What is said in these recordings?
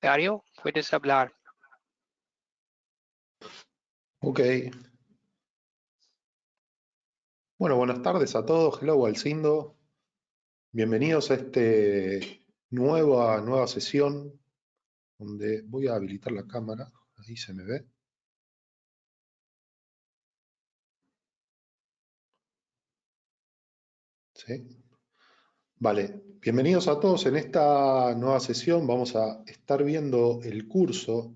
Dario, puedes hablar. Ok. Bueno, buenas tardes a todos. Hello, Alcindo. Bienvenidos a esta nueva sesión donde voy a habilitar la cámara. Ahí se me ve. ¿Sí? Vale. Bienvenidos a todos. En esta nueva sesión vamos a estar viendo el curso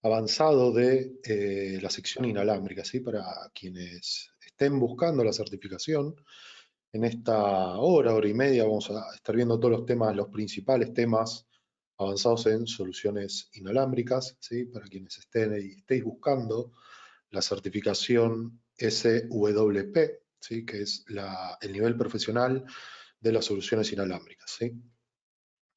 avanzado de la sección inalámbrica, ¿sí? Para quienes estén buscando la certificación. En esta hora y media vamos a estar viendo todos los temas, los principales temas avanzados en soluciones inalámbricas, ¿sí? Para quienes estéis buscando la certificación SWP, ¿sí? Que es el nivel profesional de las soluciones inalámbricas, ¿sí?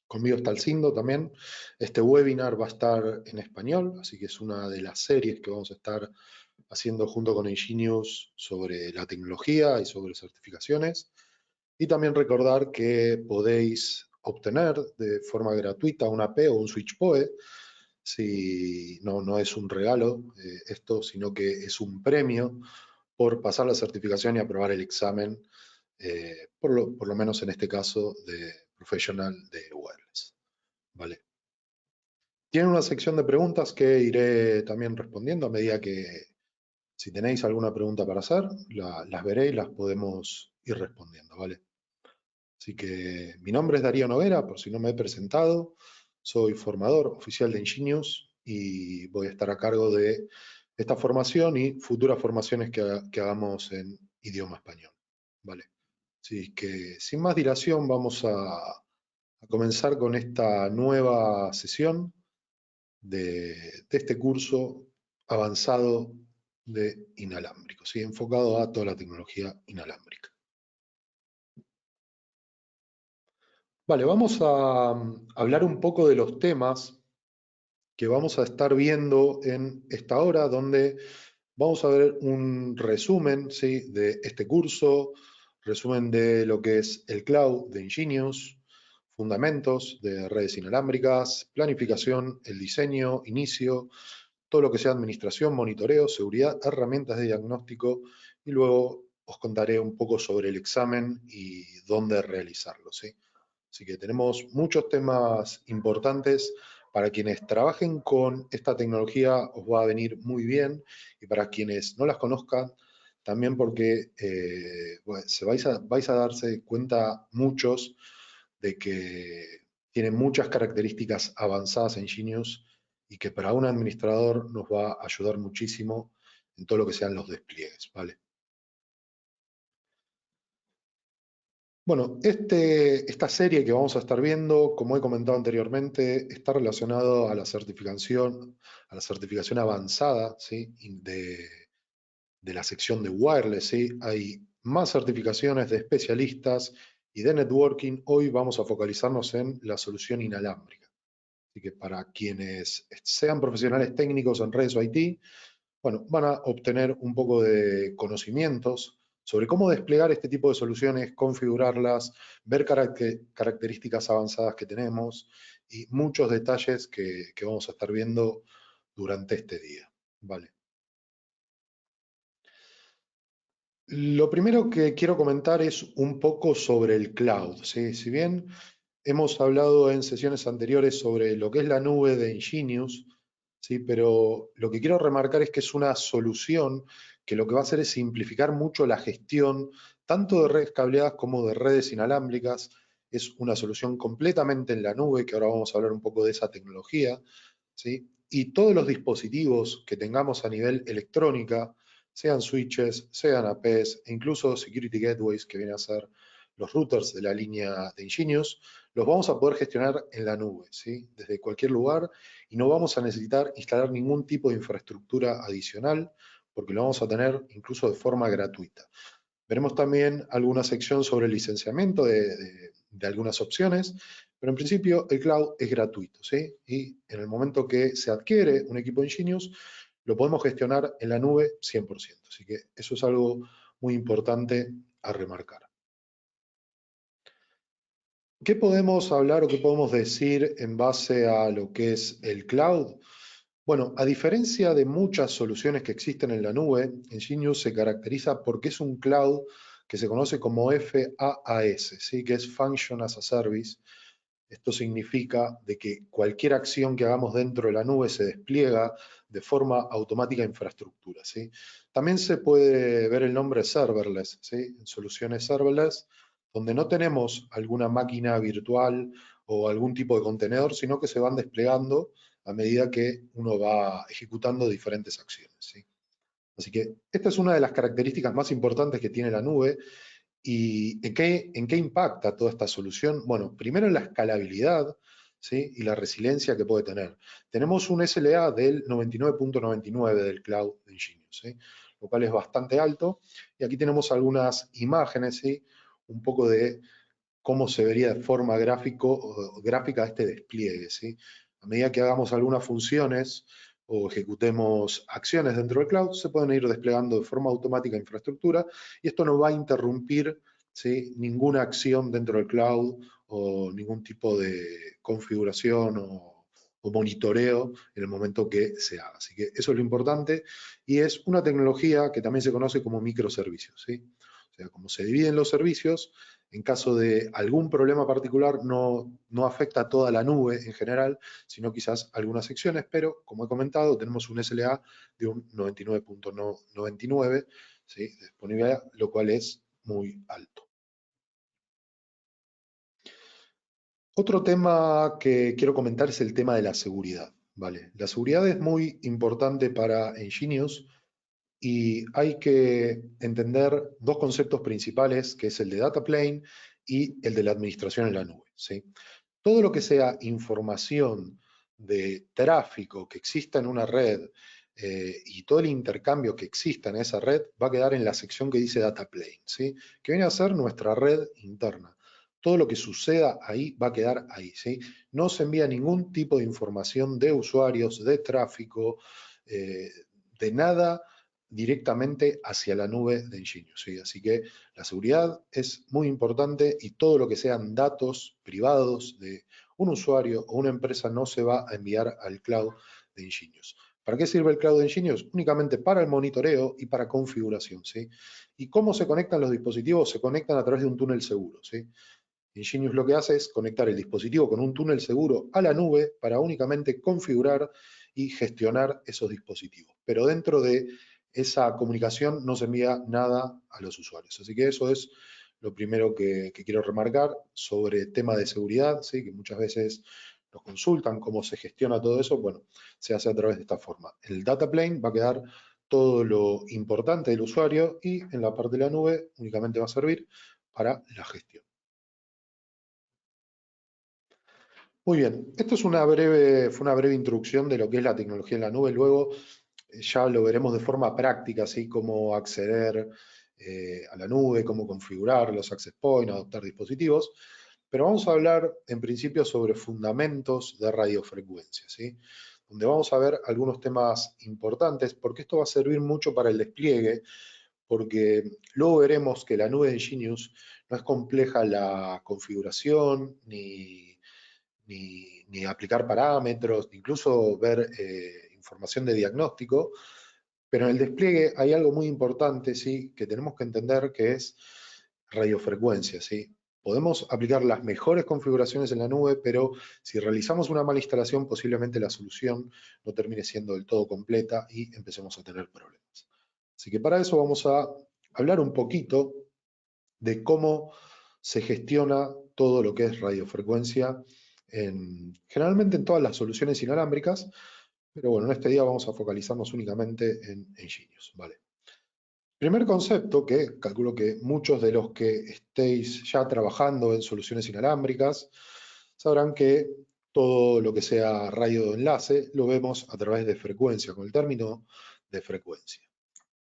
Conmigo está Alcindo también. Este webinar va a estar en español, así que es una de las series que vamos a estar haciendo junto con Ingenius sobre la tecnología y sobre certificaciones. Y también recordar que podéis obtener de forma gratuita una AP o un SwitchPoE, si no es un regalo esto, sino que es un premio por pasar la certificación y aprobar el examen, por lo menos en este caso de Professional de Wireless. ¿Vale? Tiene una sección de preguntas que iré también respondiendo a medida que, si tenéis alguna pregunta para hacer, las veré y las podemos ir respondiendo, ¿vale? Así que mi nombre es Darío Noguera, por si no me he presentado. Soy formador oficial de Ingenius y voy a estar a cargo de esta formación y futuras formaciones que hagamos en idioma español. ¿Vale? Así que sin más dilación vamos a comenzar con esta nueva sesión de este curso avanzado de inalámbrico, ¿sí? Enfocado a toda la tecnología inalámbrica. Vale, vamos a hablar un poco de los temas que vamos a estar viendo en esta hora, donde vamos a ver un resumen, ¿sí? De este curso, resumen de lo que es el cloud de Ingenius, fundamentos de redes inalámbricas, planificación, el diseño, inicio, todo lo que sea administración, monitoreo, seguridad, herramientas de diagnóstico, y luego os contaré un poco sobre el examen y dónde realizarlo, ¿sí? Así que tenemos muchos temas importantes. Para quienes trabajen con esta tecnología os va a venir muy bien, y para quienes no las conozcan también, porque bueno, vais a darse cuenta muchos de que tienen muchas características avanzadas en Genius y que para un administrador nos va a ayudar muchísimo en todo lo que sean los despliegues, ¿vale? Bueno, esta serie que vamos a estar viendo, como he comentado anteriormente, está relacionado a la certificación avanzada, ¿sí? De la sección de wireless, ¿sí? Hay más certificaciones de especialistas y de networking. Hoy vamos a focalizarnos en la solución inalámbrica. Así que para quienes sean profesionales técnicos en redes o IT, bueno, van a obtener un poco de conocimientos sobre cómo desplegar este tipo de soluciones, configurarlas, ver características avanzadas que tenemos y muchos detalles que vamos a estar viendo durante este día. Vale. Lo primero que quiero comentar es un poco sobre el cloud, ¿sí? Si bien hemos hablado en sesiones anteriores sobre lo que es la nube de Ingenius, ¿sí? Pero lo que quiero remarcar es que es una solución que lo que va a hacer es simplificar mucho la gestión, tanto de redes cableadas como de redes inalámbricas. Es una solución completamente en la nube, que ahora vamos a hablar un poco de esa tecnología, ¿sí? Y todos los dispositivos que tengamos a nivel electrónica, sean switches, sean APs, e incluso security gateways, que vienen a ser los routers de la línea de Ingenius, los vamos a poder gestionar en la nube, ¿sí? Desde cualquier lugar, y no vamos a necesitar instalar ningún tipo de infraestructura adicional, porque lo vamos a tener incluso de forma gratuita. Veremos también alguna sección sobre el licenciamiento de algunas opciones, pero en principio el cloud es gratuito, ¿sí? Y en el momento que se adquiere un equipo de Ingenius, lo podemos gestionar en la nube 100%. Así que eso es algo muy importante a remarcar. ¿Qué podemos hablar o qué podemos decir en base a lo que es el cloud? Bueno, a diferencia de muchas soluciones que existen en la nube, Ingenious se caracteriza porque es un cloud que se conoce como FaaS, ¿sí? Que es Function as a Service. Esto significa de que cualquier acción que hagamos dentro de la nube se despliega de forma automática a infraestructura, ¿sí? También se puede ver el nombre serverless, ¿sí? En soluciones serverless, donde no tenemos alguna máquina virtual o algún tipo de contenedor, sino que se van desplegando a medida que uno va ejecutando diferentes acciones, ¿sí? Así que esta es una de las características más importantes que tiene la nube. ¿Y en qué impacta toda esta solución? Bueno, primero en la escalabilidad, ¿sí? Y la resiliencia que puede tener. Tenemos un SLA del 99.99 del cloud de Ingenious, ¿sí? Lo cual es bastante alto. Y aquí tenemos algunas imágenes, ¿sí? Un poco de cómo se vería de forma gráfica este despliegue, ¿sí? A medida que hagamos algunas funciones o ejecutemos acciones dentro del cloud, se pueden ir desplegando de forma automática infraestructura y esto no va a interrumpir, ¿sí? Ninguna acción dentro del cloud o ningún tipo de configuración o monitoreo en el momento que se haga. Así que eso es lo importante y es una tecnología que también se conoce como microservicios, ¿sí? O sea, como se dividen los servicios, en caso de algún problema particular, no afecta a toda la nube en general, sino quizás algunas secciones, pero como he comentado, tenemos un SLA de un 99.99, ¿sí? De disponibilidad, lo cual es muy alto. Otro tema que quiero comentar es el tema de la seguridad, ¿vale? La seguridad es muy importante para Ingenious y hay que entender dos conceptos principales, que es el de data plane y el de la administración en la nube, ¿sí? Todo lo que sea información de tráfico que exista en una red y todo el intercambio que exista en esa red va a quedar en la sección que dice data plane, ¿sí? Que viene a ser nuestra red interna. Todo lo que suceda ahí va a quedar ahí, ¿sí? No se envía ningún tipo de información de usuarios, de tráfico, de nada directamente hacia la nube de Ingenious, ¿sí? Así que la seguridad es muy importante y todo lo que sean datos privados de un usuario o una empresa no se va a enviar al cloud de Ingenious. ¿Para qué sirve el cloud de Ingenious? Únicamente para el monitoreo y para configuración, ¿sí? ¿Y cómo se conectan los dispositivos? Se conectan a través de un túnel seguro, ¿sí? Ingenious lo que hace es conectar el dispositivo con un túnel seguro a la nube para únicamente configurar y gestionar esos dispositivos. Pero dentro de esa comunicación no se envía nada a los usuarios. Así que eso es lo primero que quiero remarcar sobre tema de seguridad, ¿sí? Que muchas veces nos consultan cómo se gestiona todo eso. Bueno, se hace a través de esta forma. En el data plane va a quedar todo lo importante del usuario y en la parte de la nube únicamente va a servir para la gestión. Muy bien, esto es fue una breve introducción de lo que es la tecnología en la nube. Luego ya lo veremos de forma práctica, así como acceder a la nube, cómo configurar los access points, adoptar dispositivos. Pero vamos a hablar en principio sobre fundamentos de radiofrecuencia, ¿sí? Donde vamos a ver algunos temas importantes, porque esto va a servir mucho para el despliegue, porque luego veremos que la nube de Genius no es compleja la configuración ni aplicar parámetros, incluso ver información de diagnóstico, pero en el despliegue hay algo muy importante, ¿sí? Que tenemos que entender que es radiofrecuencia, ¿sí? Podemos aplicar las mejores configuraciones en la nube, pero si realizamos una mala instalación, posiblemente la solución no termine siendo del todo completa y empecemos a tener problemas. Así que para eso vamos a hablar un poquito de cómo se gestiona todo lo que es radiofrecuencia, generalmente en todas las soluciones inalámbricas, pero bueno, en este día vamos a focalizarnos únicamente en Genius, ¿vale? Primer concepto que calculo que muchos de los que estéis ya trabajando en soluciones inalámbricas sabrán que todo lo que sea radio de enlace lo vemos a través de frecuencia, con el término de frecuencia.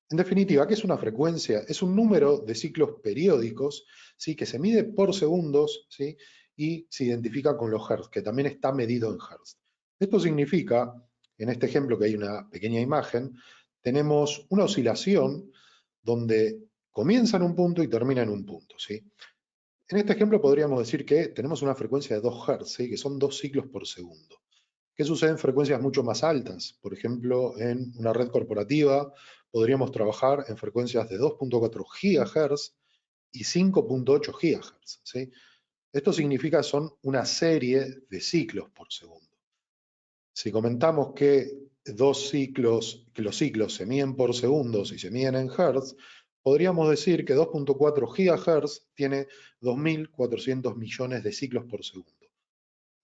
En definitiva, ¿qué es una frecuencia? Es un número de ciclos periódicos, ¿sí? Que se mide por segundos, ¿sí? Y se identifica con los hertz, que también está medido en hertz. Esto significa, en este ejemplo que hay una pequeña imagen, tenemos una oscilación donde comienza en un punto y termina en un punto, ¿sí? En este ejemplo podríamos decir que tenemos una frecuencia de 2 Hz, ¿sí? Que son 2 ciclos por segundo. ¿Qué sucede en frecuencias mucho más altas? Por ejemplo, en una red corporativa podríamos trabajar en frecuencias de 2.4 GHz y 5.8 GHz, ¿sí? Esto significa que son una serie de ciclos por segundo. Si comentamos que que los ciclos se miden por segundos y se miden en hertz, podríamos decir que 2.4 GHz tiene 2.400 millones de ciclos por segundo.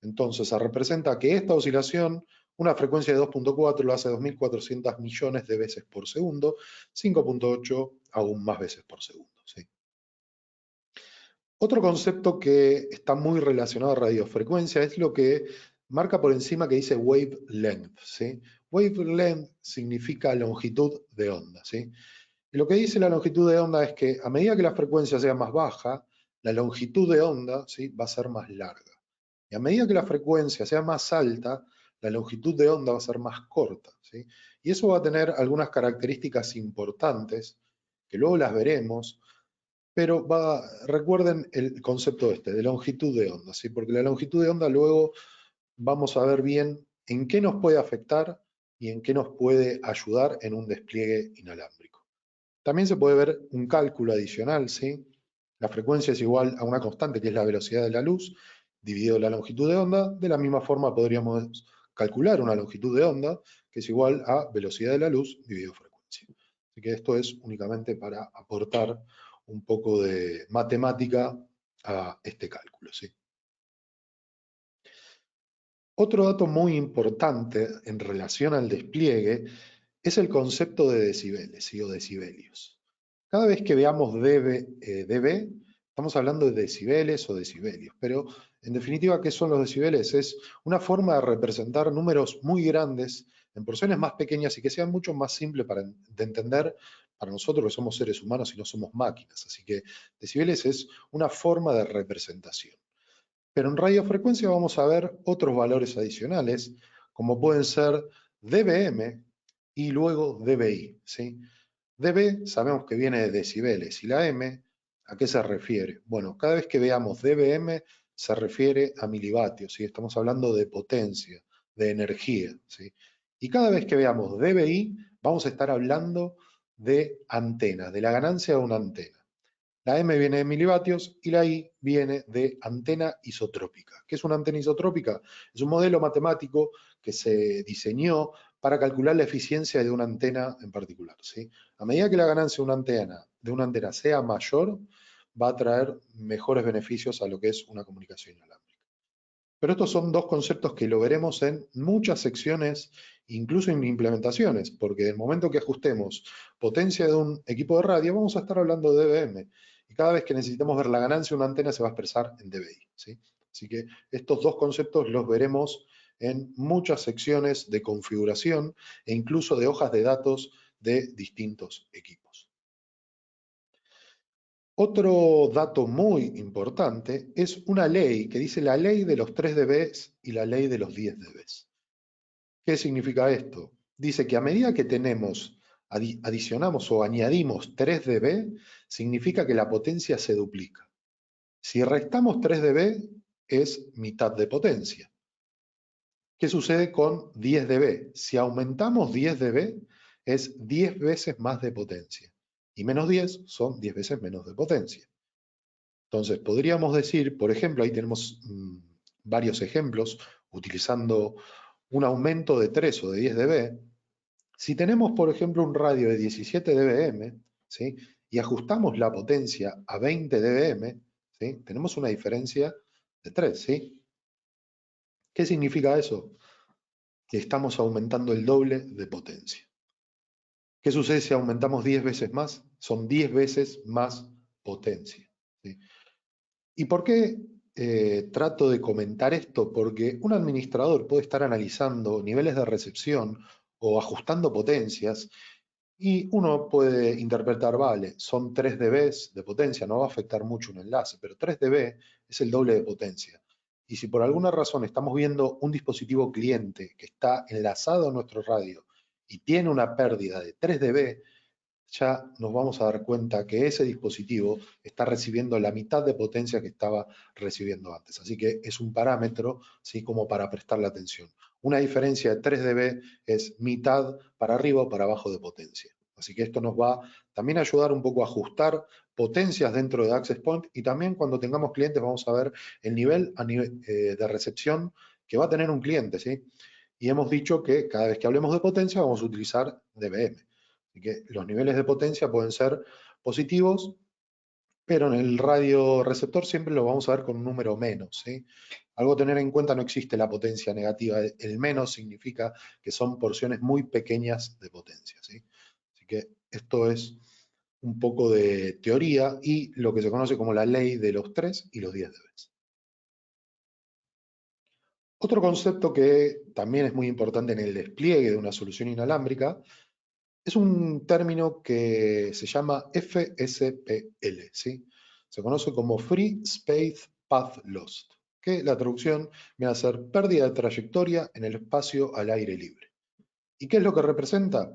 Entonces se representa que esta oscilación, una frecuencia de 2.4 lo hace 2.400 millones de veces por segundo, 5.8 aún más veces por segundo, ¿sí? Otro concepto que está muy relacionado a radiofrecuencia es lo que marca por encima que dice wavelength, ¿sí? Wavelength significa longitud de onda, ¿sí? Y lo que dice la longitud de onda es que a medida que la frecuencia sea más baja, la longitud de onda, ¿sí?, va a ser más larga. Y a medida que la frecuencia sea más alta, la longitud de onda va a ser más corta, ¿sí? Y eso va a tener algunas características importantes, que luego las veremos, pero recuerden el concepto de longitud de onda, ¿sí? Porque la longitud de onda luego vamos a ver bien en qué nos puede afectar y en qué nos puede ayudar en un despliegue inalámbrico. También se puede ver un cálculo adicional, ¿sí? La frecuencia es igual a una constante que es la velocidad de la luz dividido la longitud de onda. De la misma forma podríamos calcular una longitud de onda que es igual a velocidad de la luz dividido frecuencia. Así que esto es únicamente para aportar un poco de matemática a este cálculo, ¿sí? Otro dato muy importante en relación al despliegue es el concepto de decibeles, ¿sí?, o decibelios. Cada vez que veamos dB, estamos hablando de decibeles o decibelios, pero en definitiva, ¿qué son los decibeles? Es una forma de representar números muy grandes en porciones más pequeñas y que sean mucho más simples de entender para nosotros que somos seres humanos y no somos máquinas. Así que decibeles es una forma de representación. Pero en radiofrecuencia vamos a ver otros valores adicionales, como pueden ser dBm y luego dBi, ¿sí? dB sabemos que viene de decibeles y la m, ¿a qué se refiere? Bueno, cada vez que veamos dBm se refiere a milivatios, ¿sí? Estamos hablando de potencia, de energía, ¿sí? Y cada vez que veamos dBi vamos a estar hablando de antena, de la ganancia de una antena. La M viene de milivatios y la I viene de antena isotrópica. ¿Qué es una antena isotrópica? Es un modelo matemático que se diseñó para calcular la eficiencia de una antena en particular, ¿sí? A medida que la ganancia de una antena sea mayor, va a traer mejores beneficios a lo que es una comunicación inalámbrica. Pero estos son dos conceptos que lo veremos en muchas secciones, incluso en implementaciones, porque en el momento que ajustemos potencia de un equipo de radio, vamos a estar hablando de dBm. Y cada vez que necesitemos ver la ganancia de una antena se va a expresar en dBi, ¿sí? Así que estos dos conceptos los veremos en muchas secciones de configuración e incluso de hojas de datos de distintos equipos. Otro dato muy importante es una ley que dice la ley de los 3 dB y la ley de los 10 dB. ¿Qué significa esto? Dice que a medida que adicionamos o añadimos 3 dB, significa que la potencia se duplica. Si restamos 3 dB, es mitad de potencia. ¿Qué sucede con 10 dB? Si aumentamos 10 dB, es 10 veces más de potencia. Y menos 10 son 10 veces menos de potencia. Entonces, podríamos decir, por ejemplo, ahí tenemos varios ejemplos utilizando un aumento de 3 o de 10 dB. Si tenemos, por ejemplo, un radio de 17 dBm, ¿sí?, y ajustamos la potencia a 20 dBm, ¿sí?, tenemos una diferencia de 3, ¿sí? ¿Qué significa eso? Que estamos aumentando el doble de potencia. ¿Qué sucede si aumentamos 10 veces más? Son 10 veces más potencia, ¿sí? ¿Y por qué trato de comentar esto? Porque un administrador puede estar analizando niveles de recepción o ajustando potencias y uno puede interpretar, vale, son 3 dB de potencia, no va a afectar mucho un enlace, pero 3 dB es el doble de potencia. Y si por alguna razón estamos viendo un dispositivo cliente que está enlazado a nuestro radio y tiene una pérdida de 3 dB, ya nos vamos a dar cuenta que ese dispositivo está recibiendo la mitad de potencia que estaba recibiendo antes. Así que es un parámetro, ¿sí? Como para prestarle atención. Una diferencia de 3 dB es mitad para arriba o para abajo de potencia. Así que esto nos va también a ayudar un poco a ajustar potencias dentro de Access Point, y también cuando tengamos clientes vamos a ver el nivel, de recepción que va a tener un cliente, ¿sí? Y hemos dicho que cada vez que hablemos de potencia vamos a utilizar dBm. Así que los niveles de potencia pueden ser positivos, pero en el radio receptor siempre lo vamos a ver con un número menos, ¿sí? Algo a tener en cuenta: no existe la potencia negativa. El menos significa que son porciones muy pequeñas de potencia, ¿sí? Así que esto es un poco de teoría y lo que se conoce como la ley de los 3 y los 10 dB. Otro concepto que también es muy importante en el despliegue de una solución inalámbrica es un término que se llama FSPL, ¿sí? Se conoce como Free Space Path Lost, que la traducción viene a ser pérdida de trayectoria en el espacio al aire libre. ¿Y qué es lo que representa?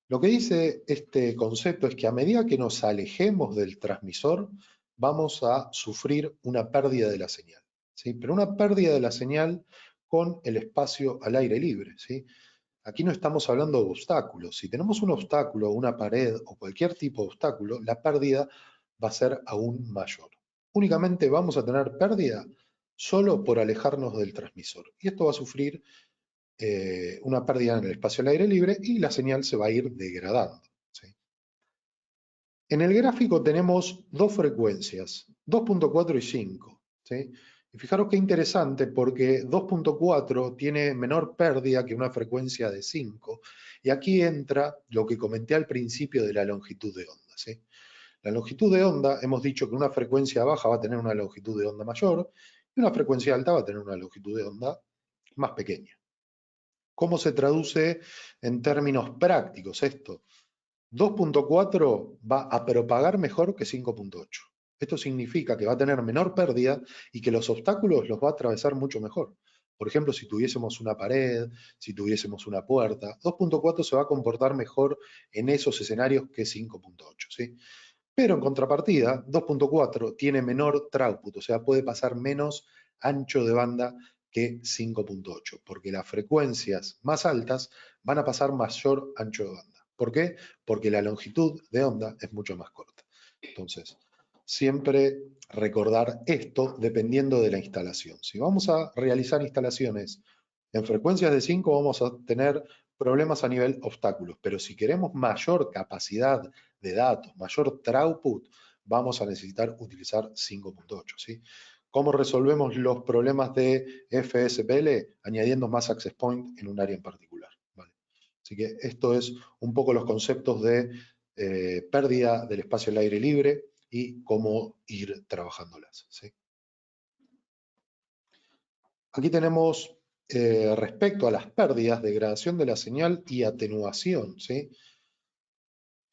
Lo que dice este concepto es que a medida que nos alejemos del transmisor, vamos a sufrir una pérdida de la señal, ¿sí? Pero una pérdida de la señal con el espacio al aire libre, ¿sí? Aquí no estamos hablando de obstáculos. Si tenemos un obstáculo, una pared o cualquier tipo de obstáculo, la pérdida va a ser aún mayor. Únicamente vamos a tener pérdida solo por alejarnos del transmisor. Y esto va a sufrir una pérdida en el espacio al aire libre y la señal se va a ir degradando, ¿sí? En el gráfico tenemos dos frecuencias, 2.4 y 5, ¿sí? Y fijaros qué interesante, porque 2.4 tiene menor pérdida que una frecuencia de 5, y aquí entra lo que comenté al principio de la longitud de onda, ¿sí? La longitud de onda, hemos dicho que una frecuencia baja va a tener una longitud de onda mayor, y una frecuencia alta va a tener una longitud de onda más pequeña. ¿Cómo se traduce en términos prácticos esto? 2.4 va a propagar mejor que 5.8. Esto significa que va a tener menor pérdida y que los obstáculos los va a atravesar mucho mejor. Por ejemplo, si tuviésemos una pared, si tuviésemos una puerta, 2.4 se va a comportar mejor en esos escenarios que 5.8, ¿sí? Pero en contrapartida, 2.4 tiene menor throughput, o sea, puede pasar menos ancho de banda que 5.8, porque las frecuencias más altas van a pasar mayor ancho de banda. ¿Por qué? Porque la longitud de onda es mucho más corta. Entonces, siempre recordar esto dependiendo de la instalación. Si vamos a realizar instalaciones en frecuencias de 5, vamos a tener problemas a nivel obstáculos, pero si queremos mayor capacidad de datos, mayor throughput, vamos a necesitar utilizar 5.8, ¿sí? ¿Cómo resolvemos los problemas de FSPL? Añadiendo más access point en un área en particular, ¿vale? Así que esto es un poco los conceptos de pérdida del espacio al aire libre y cómo ir trabajándolas, ¿sí? Aquí tenemos respecto a las pérdidas, degradación de la señal y atenuación, ¿sí?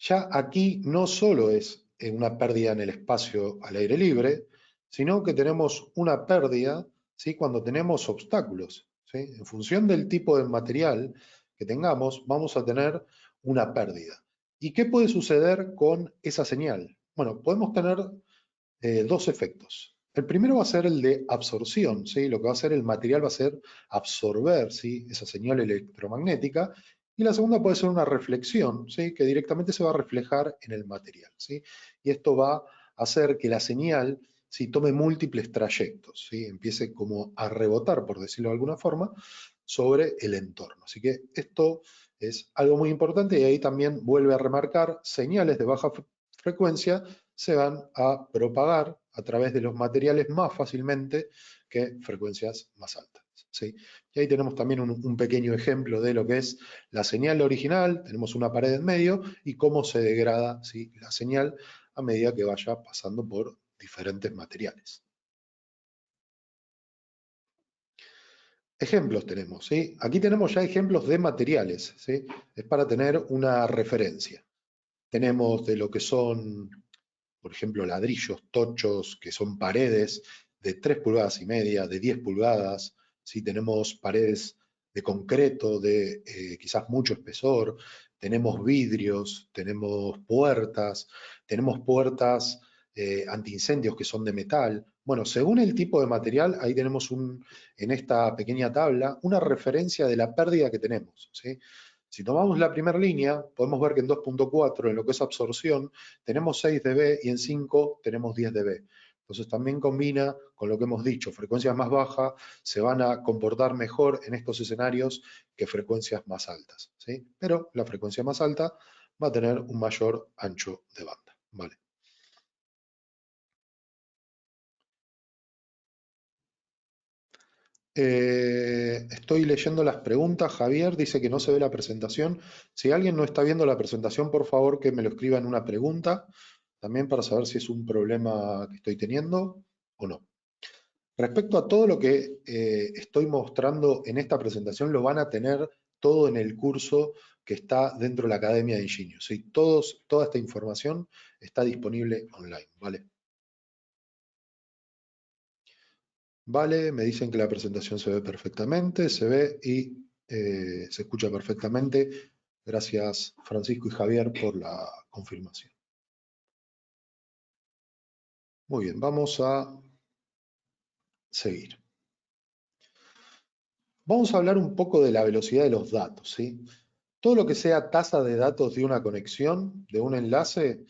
Ya aquí no solo es una pérdida en el espacio al aire libre, sino que tenemos una pérdida, ¿sí? Cuando tenemos obstáculos, ¿sí? En función del tipo de material que tengamos, vamos a tener una pérdida. ¿Y qué puede suceder con esa señal? Bueno, podemos tener dos efectos. El primero va a ser el de absorción, ¿sí? Lo que va a hacer el material va a ser absorber, ¿sí? Esa señal electromagnética. Y la segunda puede ser una reflexión, ¿sí? Que directamente se va a reflejar en el material, ¿sí? Y esto va a hacer que la señal, ¿sí? Tome múltiples trayectos, ¿sí? Empiece como a rebotar, por decirlo de alguna forma, sobre el entorno. Así que esto es algo muy importante, y ahí también vuelve a remarcar: señales de baja frecuencia se van a propagar a través de los materiales más fácilmente que frecuencias más altas, ¿sí? Y ahí tenemos también un pequeño ejemplo de lo que es la señal original. Tenemos una pared en medio y cómo se degrada, ¿sí? La señal a medida que vaya pasando por diferentes materiales. Ejemplos tenemos, ¿sí? Aquí tenemos ya ejemplos de materiales, ¿sí? Es para tener una referencia. Tenemos de lo que son, por ejemplo, ladrillos, tochos, que son paredes de 3 pulgadas y media, de 10 pulgadas. ¿Sí? Tenemos paredes de concreto de quizás mucho espesor, tenemos vidrios, tenemos puertas antiincendios que son de metal. Bueno, según el tipo de material, ahí tenemos en esta pequeña tabla una referencia de la pérdida que tenemos, ¿sí? Si tomamos la primera línea, podemos ver que en 2.4, en lo que es absorción, tenemos 6 dB y en 5 tenemos 10 dB. Entonces también combina con lo que hemos dicho, frecuencias más bajas se van a comportar mejor en estos escenarios que frecuencias más altas, ¿sí? Pero la frecuencia más alta va a tener un mayor ancho de banda, ¿vale? Estoy leyendo las preguntas. Javier dice que no se ve la presentación. Si alguien no está viendo la presentación, por favor que me lo escriba en una pregunta, también para saber si es un problema que estoy teniendo o no. Respecto a todo lo que estoy mostrando en esta presentación, lo van a tener todo en el curso que está dentro de la Academia de Ingenios, ¿sí? Toda esta información está disponible online, ¿vale? Vale, me dicen que la presentación se ve perfectamente, se ve y se escucha perfectamente. Gracias Francisco y Javier por la confirmación. Muy bien, vamos a seguir. Vamos a hablar un poco de la velocidad de los datos, ¿sí? Todo lo que sea tasa de datos de una conexión, de un enlace,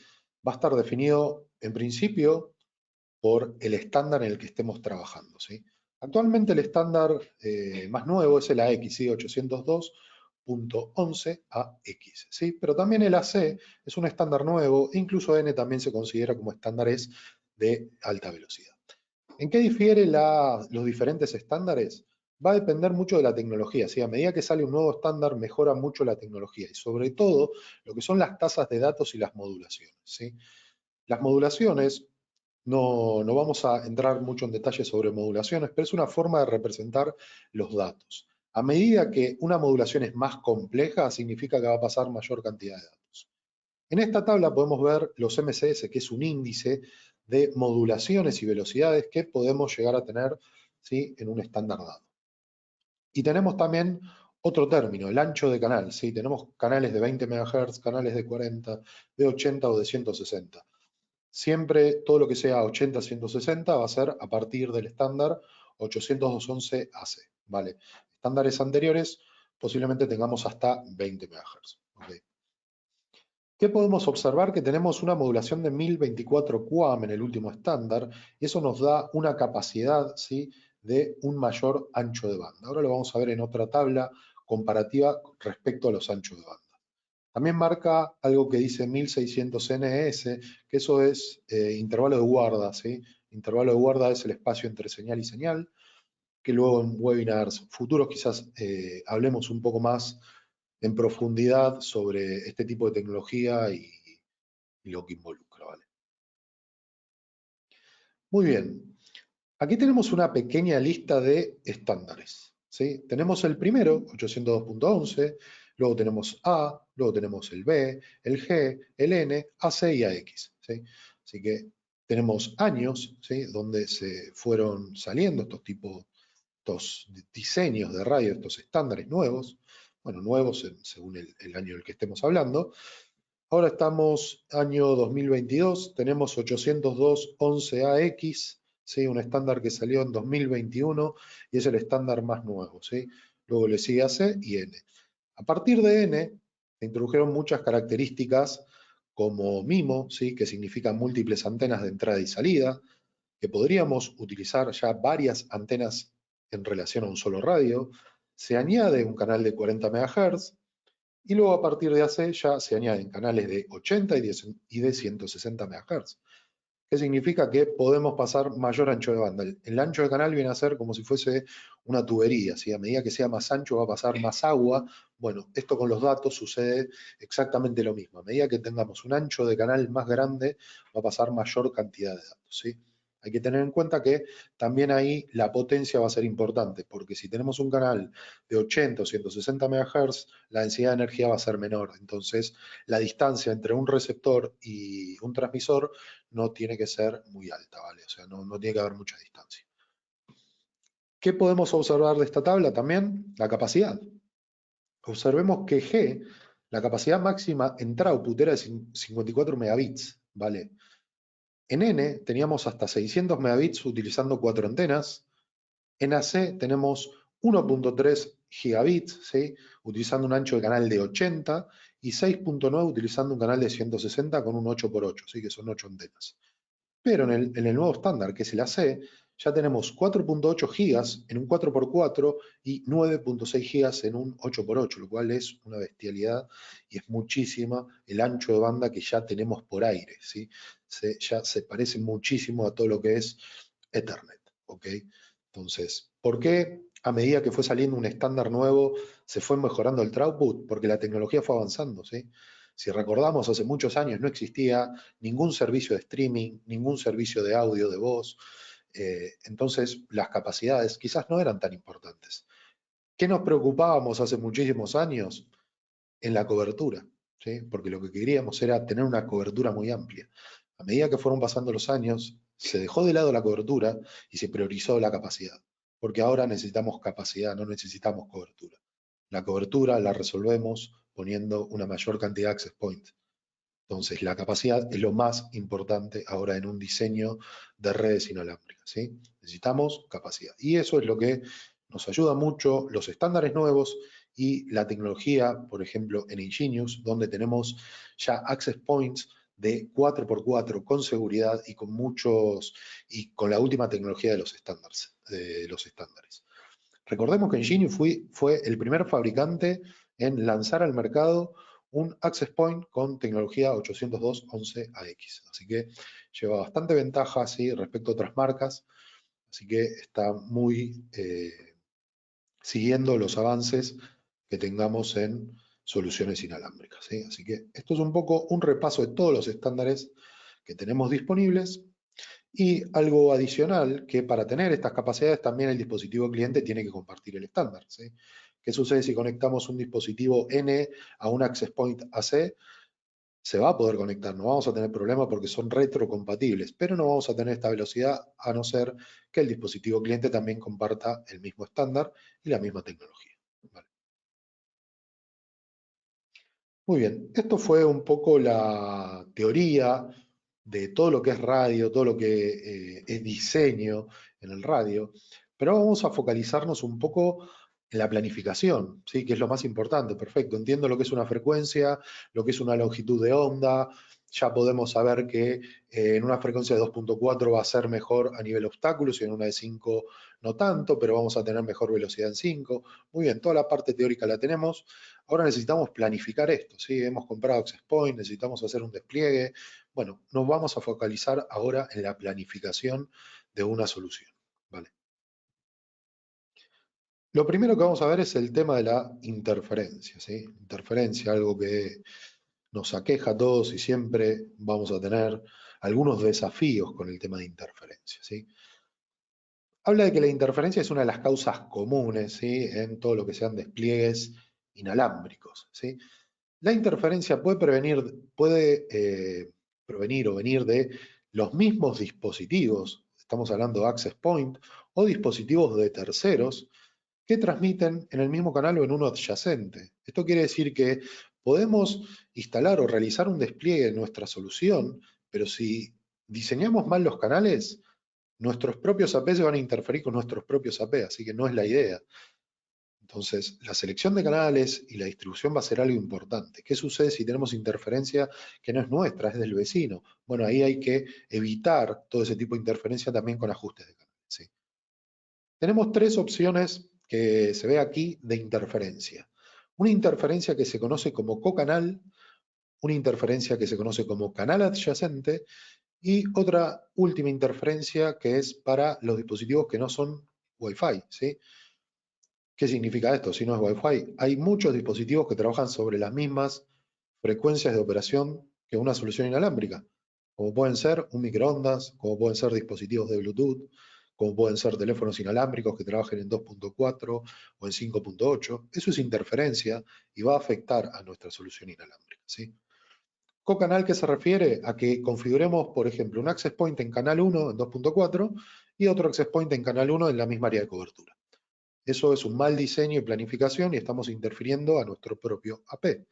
va a estar definido en principio por el estándar en el que estemos trabajando, ¿sí? Actualmente el estándar más nuevo es el AX, ¿sí? 802.11ax, ¿sí? Pero también el AC es un estándar nuevo e incluso N también se considera como estándares de alta velocidad. ¿En qué difieren los diferentes estándares? Va a depender mucho de la tecnología, ¿sí? A medida que sale un nuevo estándar, mejora mucho la tecnología y sobre todo lo que son las tasas de datos y las modulaciones, ¿sí? Las modulaciones, no vamos a entrar mucho en detalle sobre modulaciones, pero es una forma de representar los datos. A medida que una modulación es más compleja, significa que va a pasar mayor cantidad de datos. En esta tabla podemos ver los MCS, que es un índice de modulaciones y velocidades que podemos llegar a tener, ¿sí? En un estándar dado. Y tenemos también otro término, el ancho de canal, ¿sí? Tenemos canales de 20 MHz, canales de 40, de 80 o de 160. Siempre todo lo que sea 80-160 va a ser a partir del estándar 802.11ac, ¿vale? Estándares anteriores posiblemente tengamos hasta 20 MHz. ¿Okay? ¿Qué podemos observar? Que tenemos una modulación de 1024 QAM en el último estándar y eso nos da una capacidad, ¿sí? De un mayor ancho de banda. Ahora lo vamos a ver en otra tabla comparativa respecto a los anchos de banda. También marca algo que dice 1600 ns, que eso es intervalo de guarda, ¿sí? Intervalo de guarda es el espacio entre señal y señal, que luego en webinars futuros quizás hablemos un poco más en profundidad sobre este tipo de tecnología y lo que involucra, ¿vale? Muy bien, aquí tenemos una pequeña lista de estándares, ¿sí? Tenemos el primero, 802.11, luego tenemos A, luego tenemos el B, el G, el N, AC y AX, ¿sí? Así que tenemos años, ¿sí? Donde se fueron saliendo estos diseños de radio, estos estándares nuevos, bueno, nuevos según el año del que estemos hablando. Ahora estamos año 2022, tenemos 802.11ax, ¿sí? Un estándar que salió en 2021 y es el estándar más nuevo, ¿sí? Luego le sigue AC y N. A partir de N se introdujeron muchas características como MIMO, ¿sí? Que significa múltiples antenas de entrada y salida, que podríamos utilizar ya varias antenas en relación a un solo radio. Se añade un canal de 40 MHz, y luego a partir de AC ya se añaden canales de 80 y de 160 MHz. ¿Qué significa? Que podemos pasar mayor ancho de banda. El ancho de canal viene a ser como si fuese una tubería, ¿sí? A medida que sea más ancho va a pasar más agua. Bueno, esto con los datos sucede exactamente lo mismo. A medida que tengamos un ancho de canal más grande, va a pasar mayor cantidad de datos, ¿sí? Hay que tener en cuenta que también ahí la potencia va a ser importante, porque si tenemos un canal de 80 o 160 MHz, la densidad de energía va a ser menor. Entonces, la distancia entre un receptor y un transmisor no tiene que ser muy alta, ¿vale? O sea, no tiene que haber mucha distancia. ¿Qué podemos observar de esta tabla también? La capacidad. Observemos que G La capacidad máxima en throughput era de 54 megabits, ¿vale? En N teníamos hasta 600 megabits utilizando 4 antenas. En AC tenemos 1.3 gigabits, ¿sí? Utilizando un ancho de canal de 80 y 6.9 utilizando un canal de 160 con un 8x8, ¿sí? Que son 8 antenas. Pero en el nuevo estándar, que es el AC, ya tenemos 4.8 gigas en un 4x4 y 9.6 gigas en un 8x8, lo cual es una bestialidad y es muchísima el ancho de banda que ya tenemos por aire, ¿sí? Ya se parece muchísimo a todo lo que es Ethernet, ¿ok? Entonces, ¿por qué a medida que fue saliendo un estándar nuevo se fue mejorando el throughput? Porque la tecnología fue avanzando, ¿sí? Si recordamos, hace muchos años no existía ningún servicio de streaming, ningún servicio de audio, de voz. Entonces, las capacidades quizás no eran tan importantes. ¿Qué nos preocupábamos hace muchísimos años? En la cobertura, ¿sí? Porque lo que queríamos era tener una cobertura muy amplia. A medida que fueron pasando los años, se dejó de lado la cobertura y se priorizó la capacidad, porque ahora necesitamos capacidad, no necesitamos cobertura. La cobertura la resolvemos poniendo una mayor cantidad de access points. Entonces, la capacidad es lo más importante ahora en un diseño de redes inalámbricas, ¿sí? Necesitamos capacidad. Y eso es lo que nos ayuda mucho los estándares nuevos y la tecnología, por ejemplo, en Ingenious, donde tenemos ya access points de 4x4 con seguridad y con muchos y con la última tecnología de los estándares. Recordemos que Ingenious fue el primer fabricante en lanzar al mercado un access point con tecnología 802.11ax. Así que lleva bastante ventaja, ¿sí?, respecto a otras marcas. Así que está muy siguiendo los avances que tengamos en soluciones inalámbricas, ¿sí? Así que esto es un poco un repaso de todos los estándares que tenemos disponibles. Y algo adicional, que para tener estas capacidades también el dispositivo cliente tiene que compartir el estándar, ¿sí? ¿Qué sucede si conectamos un dispositivo N a un access point AC? Se va a poder conectar, no vamos a tener problema porque son retrocompatibles, pero no vamos a tener esta velocidad a no ser que el dispositivo cliente también comparta el mismo estándar y la misma tecnología. Vale. Muy bien, esto fue un poco la teoría de todo lo que es radio, todo lo que es diseño en el radio, pero vamos a focalizarnos un poco en la planificación, ¿sí? Que es lo más importante. Perfecto, entiendo lo que es una frecuencia, lo que es una longitud de onda, ya podemos saber que en una frecuencia de 2.4 va a ser mejor a nivel obstáculos y en una de 5 no tanto, pero vamos a tener mejor velocidad en 5. Muy bien, toda la parte teórica la tenemos. Ahora necesitamos planificar esto, ¿sí? Hemos comprado access point, necesitamos hacer un despliegue. Bueno, nos vamos a focalizar ahora en la planificación de una solución, ¿vale? Lo primero que vamos a ver es el tema de la interferencia, ¿sí? Interferencia, algo que nos aqueja a todos y siempre vamos a tener algunos desafíos con el tema de interferencia, ¿sí? Habla de que la interferencia es una de las causas comunes, ¿sí?, en todo lo que sean despliegues inalámbricos, ¿sí? La interferencia puede provenir o venir de los mismos dispositivos, estamos hablando de access point, o dispositivos de terceros que transmiten en el mismo canal o en uno adyacente. Esto quiere decir que podemos instalar o realizar un despliegue en nuestra solución, pero si diseñamos mal los canales, nuestros propios AP se van a interferir con nuestros propios AP, así que no es la idea. Entonces, la selección de canales y la distribución va a ser algo importante. ¿Qué sucede si tenemos interferencia que no es nuestra, es del vecino? Bueno, ahí hay que evitar todo ese tipo de interferencia también con ajustes de canales, ¿sí? Tenemos tres opciones que se ve aquí de interferencia. Una interferencia que se conoce como cocanal, una interferencia que se conoce como canal adyacente y otra última interferencia que es para los dispositivos que no son Wi-Fi, ¿sí? ¿Qué significa esto? Si no es Wi-Fi, hay muchos dispositivos que trabajan sobre las mismas frecuencias de operación que una solución inalámbrica, como pueden ser un microondas, como pueden ser dispositivos de Bluetooth, como pueden ser teléfonos inalámbricos que trabajen en 2.4 o en 5.8. Eso es interferencia y va a afectar a nuestra solución inalámbrica, ¿sí? Cocanal, que se refiere a que configuremos, por ejemplo, un access point en canal 1 en 2.4 y otro access point en canal 1 en la misma área de cobertura. Eso es un mal diseño y planificación y estamos interfiriendo a nuestro propio AP.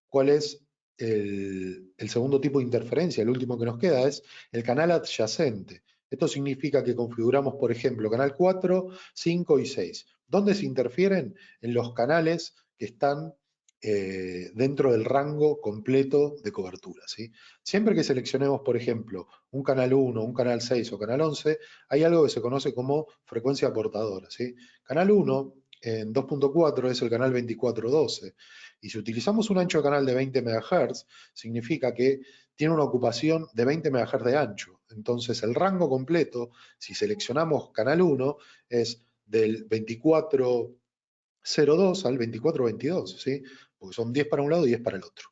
¿Cuál es el segundo tipo de interferencia? El último que nos queda es el canal adyacente. Esto significa que configuramos, por ejemplo, canal 4, 5 y 6. ¿Dónde se interfieren? En los canales que están dentro del rango completo de cobertura, ¿sí? Siempre que seleccionemos, por ejemplo, un canal 1, un canal 6 o canal 11, hay algo que se conoce como frecuencia portadora, ¿sí? Canal 1 en 2.4 es el canal 2412. Y si utilizamos un ancho de canal de 20 MHz, significa que tiene una ocupación de 20 MHz de ancho. Entonces el rango completo, si seleccionamos canal 1, es del 2402 al 2422, ¿sí? Porque son 10 para un lado y 10 para el otro.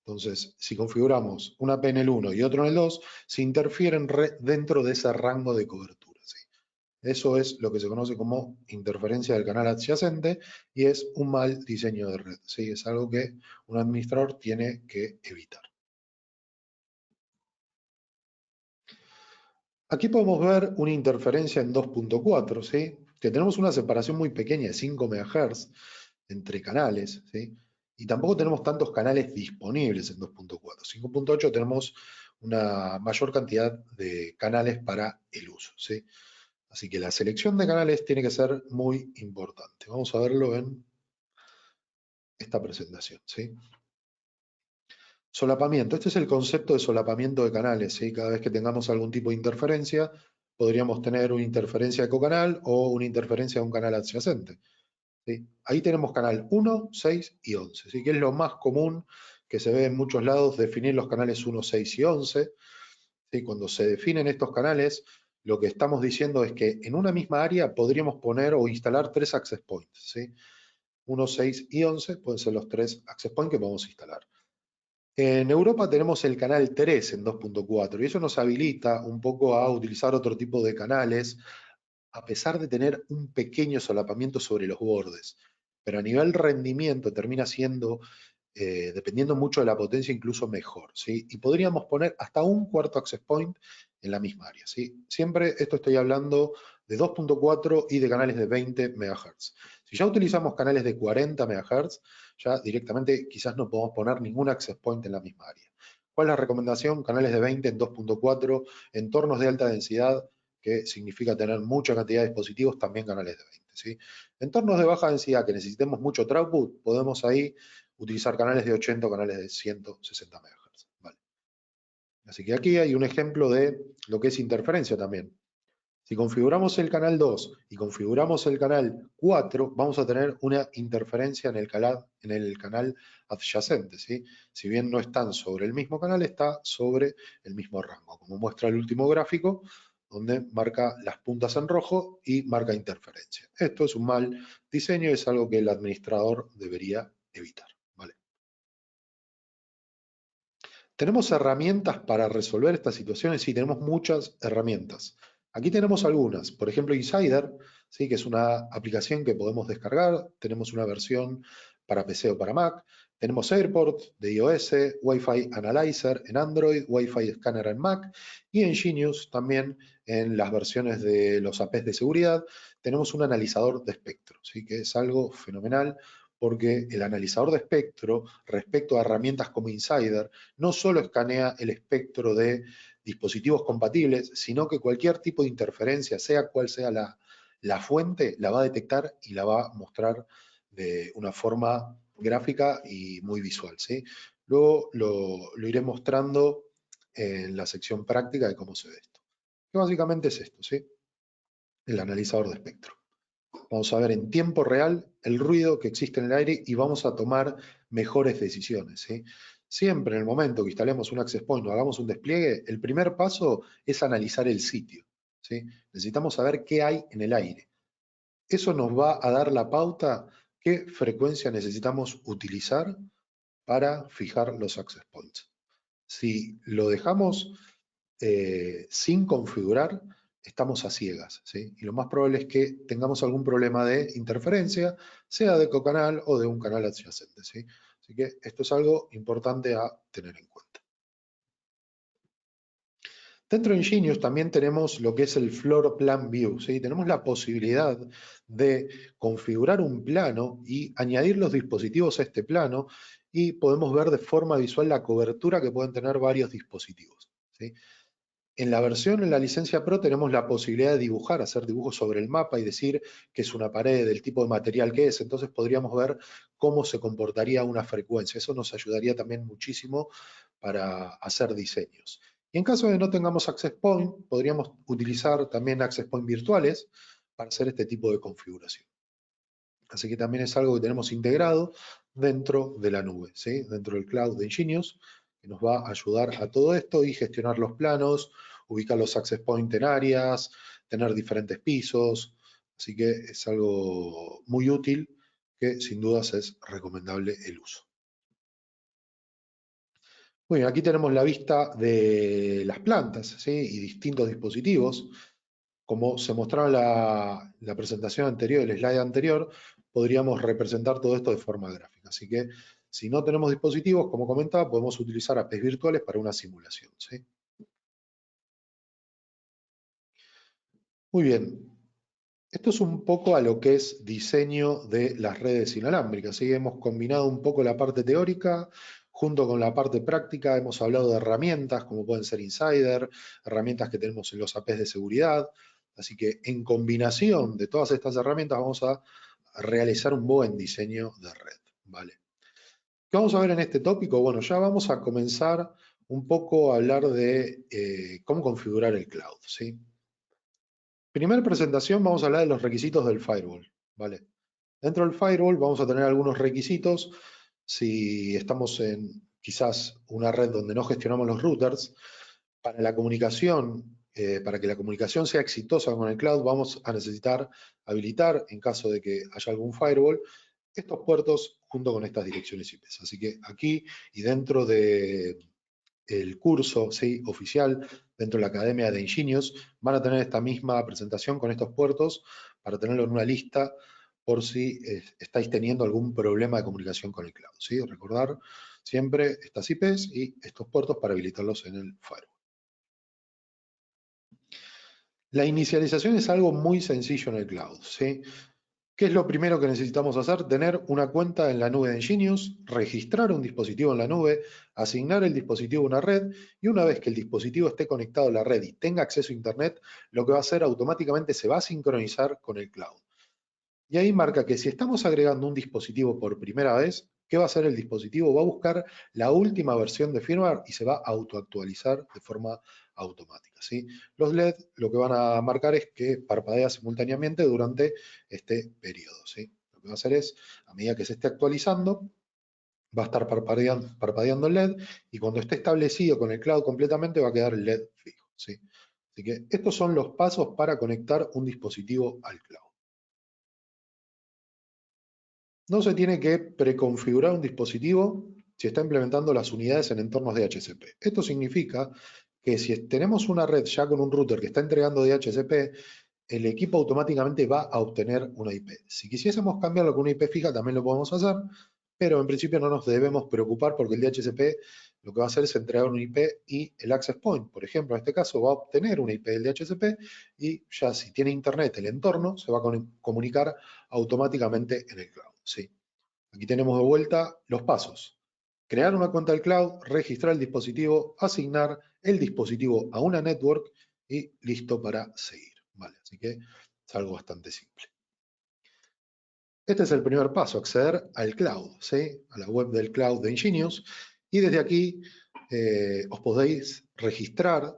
Entonces, si configuramos una P en el 1 y otro en el 2, se interfieren dentro de ese rango de cobertura, ¿sí? Eso es lo que se conoce como interferencia del canal adyacente y es un mal diseño de red, ¿sí? Es algo que un administrador tiene que evitar. Aquí podemos ver una interferencia en 2.4, ¿sí? Que tenemos una separación muy pequeña de 5 MHz entre canales, ¿sí? Y tampoco tenemos tantos canales disponibles en 2.4. 5.8 tenemos una mayor cantidad de canales para el uso, ¿sí? Así que la selección de canales tiene que ser muy importante. Vamos a verlo en esta presentación, ¿sí? Solapamiento. Este es el concepto de solapamiento de canales, ¿sí? Cada vez que tengamos algún tipo de interferencia, podríamos tener una interferencia de cocanal o una interferencia de un canal adyacente, ¿sí? Ahí tenemos canal 1, 6 y 11, ¿sí? Que es lo más común que se ve en muchos lados, definir los canales 1, 6 y 11. ¿Sí? Cuando se definen estos canales, lo que estamos diciendo es que en una misma área podríamos poner o instalar 3 access points, ¿sí? 1, 6 y 11 pueden ser los 3 access points que podemos instalar. En Europa tenemos el canal 3 en 2.4 y eso nos habilita un poco a utilizar otro tipo de canales a pesar de tener un pequeño solapamiento sobre los bordes. Pero a nivel rendimiento termina siendo, dependiendo mucho de la potencia, incluso mejor, ¿sí? Y podríamos poner hasta un cuarto access point en la misma área, ¿sí? Siempre esto estoy hablando de 2.4 y de canales de 20 MHz. Si ya utilizamos canales de 40 MHz, ya directamente quizás no podemos poner ningún access point en la misma área. ¿Cuál es la recomendación? Canales de 20 en 2.4, entornos de alta densidad, que significa tener mucha cantidad de dispositivos, también canales de 20, ¿sí? Entornos de baja densidad que necesitemos mucho throughput, podemos ahí utilizar canales de 80 o canales de 160 MHz. ¿Vale? Así que aquí hay un ejemplo de lo que es interferencia también. Si configuramos el canal 2 y configuramos el canal 4, vamos a tener una interferencia en el canal adyacente, ¿sí? Si bien no están sobre el mismo canal, está sobre el mismo rango, como muestra el último gráfico, donde marca las puntas en rojo y marca interferencia. Esto es un mal diseño y es algo que el administrador debería evitar, ¿vale? ¿Tenemos herramientas para resolver estas situaciones? Sí, tenemos muchas herramientas. Aquí tenemos algunas, por ejemplo Insider, ¿sí? Que es una aplicación que podemos descargar, tenemos una versión para PC o para Mac, tenemos Airport de iOS, Wi-Fi Analyzer en Android, Wi-Fi Scanner en Mac y en Genius también en las versiones de los APs de seguridad tenemos un analizador de espectro, ¿sí? Que es algo fenomenal porque el analizador de espectro respecto a herramientas como Insider no solo escanea el espectro de dispositivos compatibles, sino que cualquier tipo de interferencia, sea cual sea la fuente, la va a detectar y la va a mostrar de una forma gráfica y muy visual, ¿sí? Luego lo iré mostrando en la sección práctica de cómo se ve esto. Que básicamente es esto, ¿sí? El analizador de espectro. Vamos a ver en tiempo real el ruido que existe en el aire y vamos a tomar mejores decisiones, ¿sí? Siempre en el momento que instalemos un access point o hagamos un despliegue, el primer paso es analizar el sitio, ¿sí? Necesitamos saber qué hay en el aire. Eso nos va a dar la pauta qué frecuencia necesitamos utilizar para fijar los access points. Si lo dejamos sin configurar, estamos a ciegas, ¿sí? Y lo más probable es que tengamos algún problema de interferencia, sea de cocanal o de un canal adyacente, ¿sí? Así que esto es algo importante a tener en cuenta. Dentro de Ingenious también tenemos lo que es el Floor Plan View, ¿sí? Tenemos la posibilidad de configurar un plano y añadir los dispositivos a este plano y podemos ver de forma visual la cobertura que pueden tener varios dispositivos, ¿sí? En la licencia Pro, tenemos la posibilidad de dibujar, hacer dibujos sobre el mapa y decir que es una pared, el tipo de material que es. Entonces podríamos ver cómo se comportaría una frecuencia. Eso nos ayudaría también muchísimo para hacer diseños. Y en caso de no tengamos access point, podríamos utilizar también access point virtuales para hacer este tipo de configuración. Así que también es algo que tenemos integrado dentro de la nube, ¿sí? Dentro del cloud de Ingenious, que nos va a ayudar a todo esto y gestionar los planos, ubicar los access points en áreas, tener diferentes pisos. Así que es algo muy útil que sin dudas es recomendable el uso. Muy bien, aquí tenemos la vista de las plantas, ¿sí? Y distintos dispositivos. Como se mostraba en la presentación anterior, el slide anterior, podríamos representar todo esto de forma gráfica. Así que si no tenemos dispositivos, como comentaba, podemos utilizar APIs virtuales para una simulación, ¿sí? Muy bien. Esto es un poco a lo que es diseño de las redes inalámbricas, ¿sí? Hemos combinado un poco la parte teórica junto con la parte práctica. Hemos hablado de herramientas como pueden ser Insider, herramientas que tenemos en los APs de seguridad. Así que en combinación de todas estas herramientas vamos a realizar un buen diseño de red, ¿vale? ¿Qué vamos a ver en este tópico? Bueno, ya vamos a comenzar un poco a hablar de cómo configurar el cloud, ¿sí? Primera presentación, vamos a hablar de los requisitos del firewall, ¿vale? Dentro del firewall vamos a tener algunos requisitos. Si estamos en quizás una red donde no gestionamos los routers, para la comunicación, para que la comunicación sea exitosa con el cloud, vamos a necesitar habilitar, en caso de que haya algún firewall, estos puertos junto con estas direcciones IP. Así que aquí y dentro de el curso, ¿sí?, oficial, dentro de la Academia de Ingenious, van a tener esta misma presentación con estos puertos para tenerlo en una lista por si estáis teniendo algún problema de comunicación con el cloud, ¿sí? Recordar siempre estas IPs y estos puertos para habilitarlos en el firewall. La inicialización es algo muy sencillo en el cloud, ¿sí? ¿Qué es lo primero que necesitamos hacer? Tener una cuenta en la nube de Ingenious, registrar un dispositivo en la nube, asignar el dispositivo a una red y una vez que el dispositivo esté conectado a la red y tenga acceso a Internet, lo que va a hacer automáticamente se va a sincronizar con el cloud. Y ahí marca que si estamos agregando un dispositivo por primera vez, ¿qué va a hacer el dispositivo? Va a buscar la última versión de firmware y se va a autoactualizar de forma automática, ¿sí? Los LED lo que van a marcar es que parpadea simultáneamente durante este periodo, ¿sí? Lo que va a hacer es, a medida que se esté actualizando, va a estar parpadeando el LED y cuando esté establecido con el cloud completamente va a quedar el LED fijo, ¿sí? Así que estos son los pasos para conectar un dispositivo al cloud. No se tiene que preconfigurar un dispositivo si está implementando las unidades en entornos DHCP. Esto significa que si tenemos una red ya con un router que está entregando DHCP, el equipo automáticamente va a obtener una IP. Si quisiésemos cambiarlo con una IP fija, también lo podemos hacer, pero en principio no nos debemos preocupar porque el DHCP lo que va a hacer es entregar una IP y el access point, por ejemplo, en este caso va a obtener una IP del DHCP y ya si tiene internet el entorno se va a comunicar automáticamente en el cloud. ¿Sí? Aquí tenemos de vuelta los pasos. Crear una cuenta del cloud, registrar el dispositivo, asignar el dispositivo a una network y listo para seguir. ¿Vale? Así que es algo bastante simple. Este es el primer paso, acceder al cloud, ¿sí? A la web del cloud de Ingenious. Y desde aquí os podéis registrar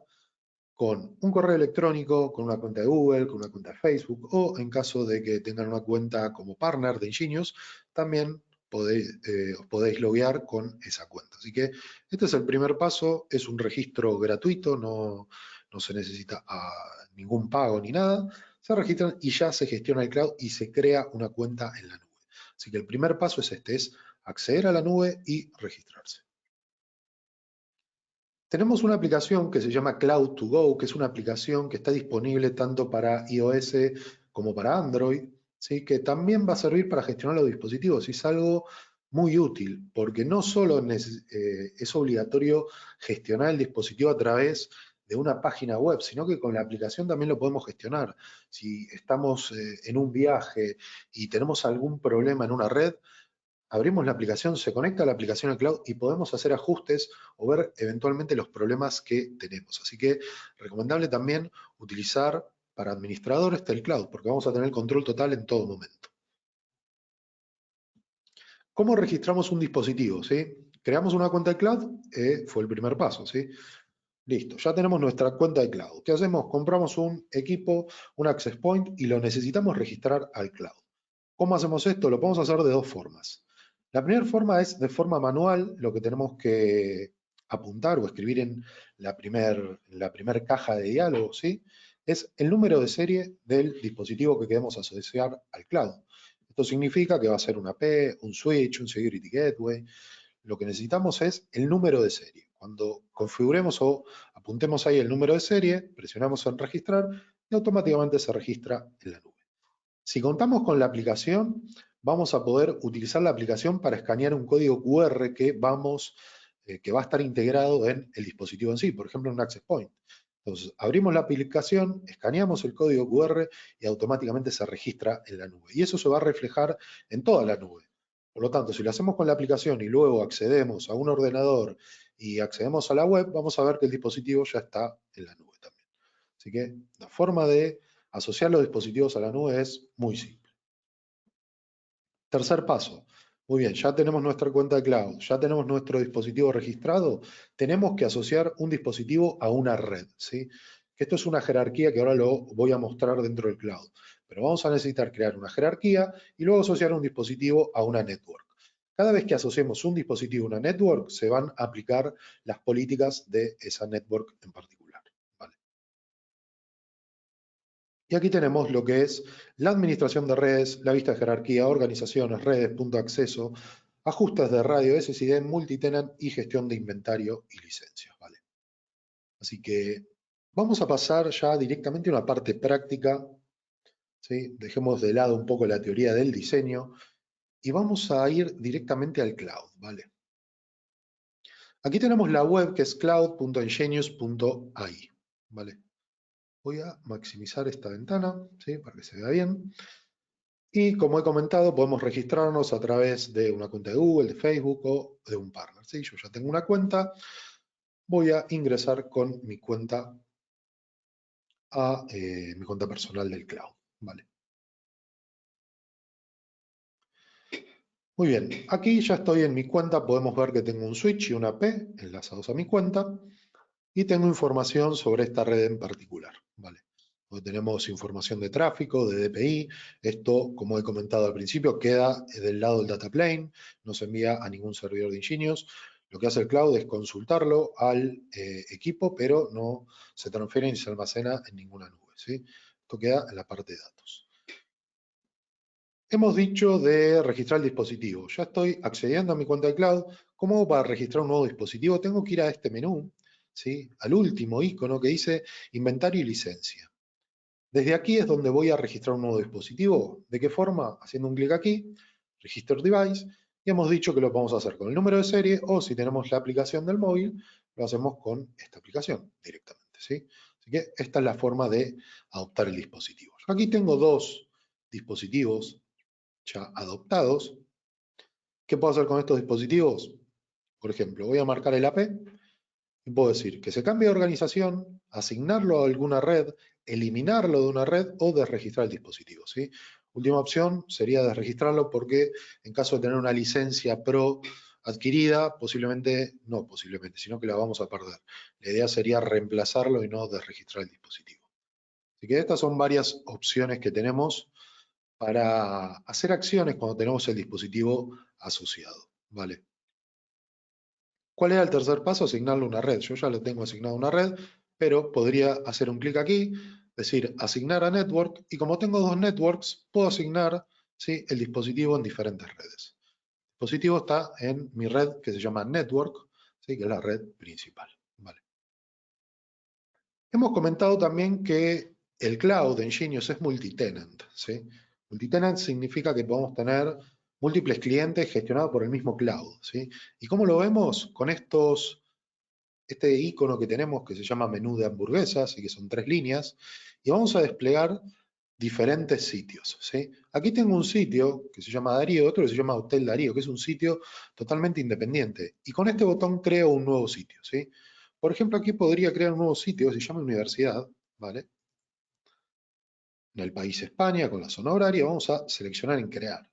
con un correo electrónico, con una cuenta de Google, con una cuenta de Facebook, o en caso de que tengan una cuenta como partner de Ingenious, también os podéis loguear con esa cuenta. Así que este es el primer paso, es un registro gratuito, no se necesita ningún pago ni nada. Se registran y ya se gestiona el cloud y se crea una cuenta en la nube. Así que el primer paso es este, es acceder a la nube y registrarse. Tenemos una aplicación que se llama Cloud2Go, que es una aplicación que está disponible tanto para iOS como para Android, ¿sí? Que también va a servir para gestionar los dispositivos. Y es algo muy útil, porque no solo es obligatorio gestionar el dispositivo a través de una página web, sino que con la aplicación también lo podemos gestionar. Si estamos en un viaje y tenemos algún problema en una red, abrimos la aplicación, se conecta a la aplicación al cloud y podemos hacer ajustes o ver eventualmente los problemas que tenemos. Así que recomendable también utilizar para administradores el cloud, porque vamos a tener control total en todo momento. ¿Cómo registramos un dispositivo? ¿Sí? Creamos una cuenta de cloud, fue el primer paso. ¿Sí? Listo, ya tenemos nuestra cuenta de cloud. ¿Qué hacemos? Compramos un equipo, un access point y lo necesitamos registrar al cloud. ¿Cómo hacemos esto? Lo podemos hacer de dos formas. La primera forma es de forma manual, lo que tenemos que apuntar o escribir en la primer caja de diálogo, ¿sí? Es el número de serie del dispositivo que queremos asociar al cloud. Esto significa que va a ser una AP, un switch, un security gateway. Lo que necesitamos es el número de serie. Cuando configuremos o apuntemos ahí el número de serie, presionamos en registrar y automáticamente se registra en la nube. Si contamos con la aplicación, vamos a poder utilizar la aplicación para escanear un código QR que va a estar integrado en el dispositivo en sí, por ejemplo en un access point. Entonces, abrimos la aplicación, escaneamos el código QR y automáticamente se registra en la nube. Y eso se va a reflejar en toda la nube. Por lo tanto, si lo hacemos con la aplicación y luego accedemos a un ordenador y accedemos a la web, vamos a ver que el dispositivo ya está en la nube también. Así que la forma de asociar los dispositivos a la nube es muy simple. Tercer paso. Muy bien, ya tenemos nuestra cuenta de cloud, ya tenemos nuestro dispositivo registrado, tenemos que asociar un dispositivo a una red, ¿sí? Esto es una jerarquía que ahora lo voy a mostrar dentro del cloud, pero vamos a necesitar crear una jerarquía y luego asociar un dispositivo a una network. Cada vez que asociemos un dispositivo a una network, se van a aplicar las políticas de esa network en particular. ¿Vale? Y aquí tenemos lo que es la administración de redes, la vista de jerarquía, organizaciones, redes, punto de acceso, ajustes de radio, SSID, multitenant y gestión de inventario y licencias. ¿Vale? Así que vamos a pasar ya directamente a una parte práctica. ¿Sí? Dejemos de lado un poco la teoría del diseño y vamos a ir directamente al cloud. ¿Vale? Aquí tenemos la web que es cloud.ingenious.ai. ¿Vale? Voy a maximizar esta ventana, ¿sí? Para que se vea bien. Y como he comentado, podemos registrarnos a través de una cuenta de Google, de Facebook o de un partner. ¿Sí? Yo ya tengo una cuenta, voy a ingresar con mi cuenta a mi cuenta personal del cloud. ¿Vale? Muy bien, aquí ya estoy en mi cuenta, podemos ver que tengo un switch y una AP enlazados a mi cuenta y tengo información sobre esta red en particular. ¿Vale? Donde tenemos información de tráfico, de DPI. Esto, como he comentado al principio, queda del lado del data plane, no se envía a ningún servidor de Ingenious. Lo que hace el cloud es consultarlo al equipo, pero no se transfiere ni se almacena en ninguna nube. ¿Sí? Esto queda en la parte de datos. Hemos dicho de registrar el dispositivo. Ya estoy accediendo a mi cuenta de cloud. ¿Cómo hago para registrar un nuevo dispositivo? Tengo que ir a este menú, ¿sí? Al último icono que dice inventario y licencia. Desde aquí es donde voy a registrar un nuevo dispositivo. ¿De qué forma? Haciendo un clic aquí, Register Device, y hemos dicho que lo podemos hacer con el número de serie o si tenemos la aplicación del móvil, lo hacemos con esta aplicación directamente. ¿Sí? Así que esta es la forma de adoptar el dispositivo. Aquí tengo dos dispositivos ya adoptados. ¿Qué puedo hacer con estos dispositivos? Por ejemplo, voy a marcar el AP y puedo decir que se cambie de organización, asignarlo a alguna red, eliminarlo de una red o desregistrar el dispositivo. ¿Sí? Última opción sería desregistrarlo porque en caso de tener una licencia pro adquirida, no posiblemente, sino que la vamos a perder. La idea sería reemplazarlo y no desregistrar el dispositivo. Así que estas son varias opciones que tenemos para hacer acciones cuando tenemos el dispositivo asociado. ¿Vale? ¿Cuál era el tercer paso? Asignarle una red. Yo ya lo tengo asignado a una red, pero podría hacer un clic aquí, decir asignar a network, y como tengo dos networks, puedo asignar, ¿sí?, el dispositivo en diferentes redes. El dispositivo está en mi red que se llama network, ¿sí?, que es la red principal. ¿Vale? Hemos comentado también que el cloud de Ingenious es multitenant. ¿Sí? Multitenant significa que podemos tener múltiples clientes gestionados por el mismo cloud. ¿Sí? ¿Y cómo lo vemos? Con este icono que tenemos que se llama menú de hamburguesas y que son 3 líneas. Y vamos a desplegar diferentes sitios, ¿sí? Aquí tengo un sitio que se llama Darío, otro que se llama Hotel Darío, que es un sitio totalmente independiente. Y con este botón creo un nuevo sitio, ¿sí? Por ejemplo, aquí podría crear un nuevo sitio que se llama Universidad, ¿vale? En el país España, con la zona horaria, vamos a seleccionar en crear.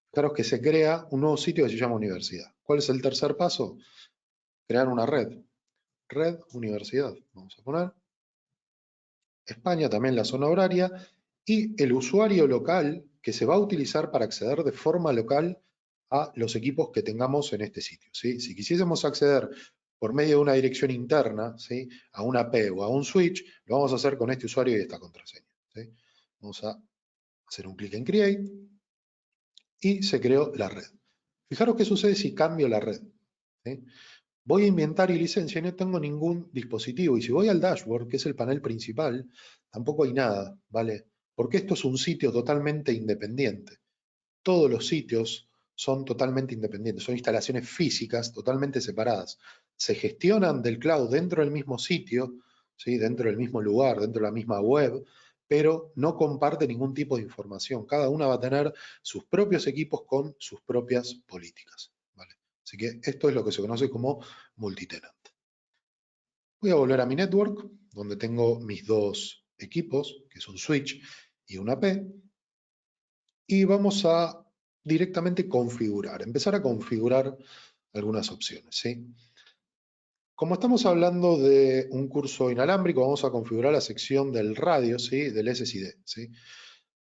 Fijaros que se crea un nuevo sitio que se llama Universidad. ¿Cuál es el tercer paso? Crear una red. Red Universidad. Vamos a poner España, también la zona horaria, y el usuario local que se va a utilizar para acceder de forma local a los equipos que tengamos en este sitio, ¿sí? Si quisiésemos acceder por medio de una dirección interna, ¿sí?, a una AP o a un switch, lo vamos a hacer con este usuario y esta contraseña, ¿sí? Vamos a hacer un clic en Create y se creó la red. Fijaros qué sucede si cambio la red, ¿sí? Voy a inventario y licencia y no tengo ningún dispositivo. Y si voy al dashboard, que es el panel principal, tampoco hay nada, ¿vale? Porque esto es un sitio totalmente independiente. Todos los sitios son totalmente independientes, son instalaciones físicas totalmente separadas. Se gestionan del cloud dentro del mismo sitio, ¿sí?, dentro del mismo lugar, dentro de la misma web, pero no comparte ningún tipo de información. Cada una va a tener sus propios equipos con sus propias políticas, ¿vale? Así que esto es lo que se conoce como multitenant. Voy a volver a mi network, donde tengo mis dos equipos, que es un switch y una AP, y vamos a directamente configurar, empezar a configurar algunas opciones, ¿sí? Como estamos hablando de un curso inalámbrico, vamos a configurar la sección del radio, ¿sí?, del SSID, ¿sí?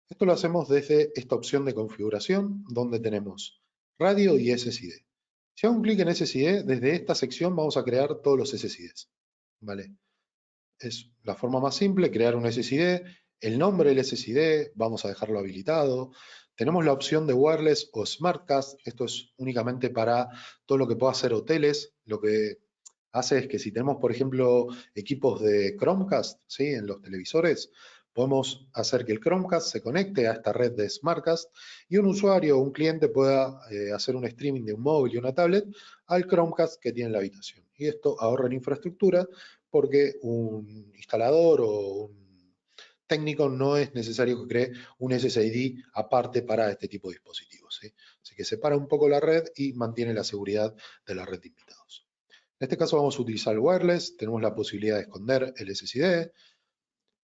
Esto lo hacemos desde esta opción de configuración, donde tenemos radio y SSID. Si hago un clic en SSID, desde esta sección vamos a crear todos los SSIDs, ¿vale? Es la forma más simple, crear un SSID, el nombre del SSID, vamos a dejarlo habilitado. Tenemos la opción de wireless o smartcast, esto es únicamente para todo lo que pueda hacer hoteles. Lo que hace es que si tenemos, por ejemplo, equipos de Chromecast, ¿sí?, en los televisores, podemos hacer que el Chromecast se conecte a esta red de smartcast y un usuario o un cliente pueda hacer un streaming de un móvil y una tablet al Chromecast que tiene en la habitación. Y esto ahorra en infraestructura, porque un instalador o un técnico no es necesario que cree un SSID aparte para este tipo de dispositivos, ¿sí? Así que separa un poco la red y mantiene la seguridad de la red de invitados. En este caso vamos a utilizar el wireless, tenemos la posibilidad de esconder el SSID.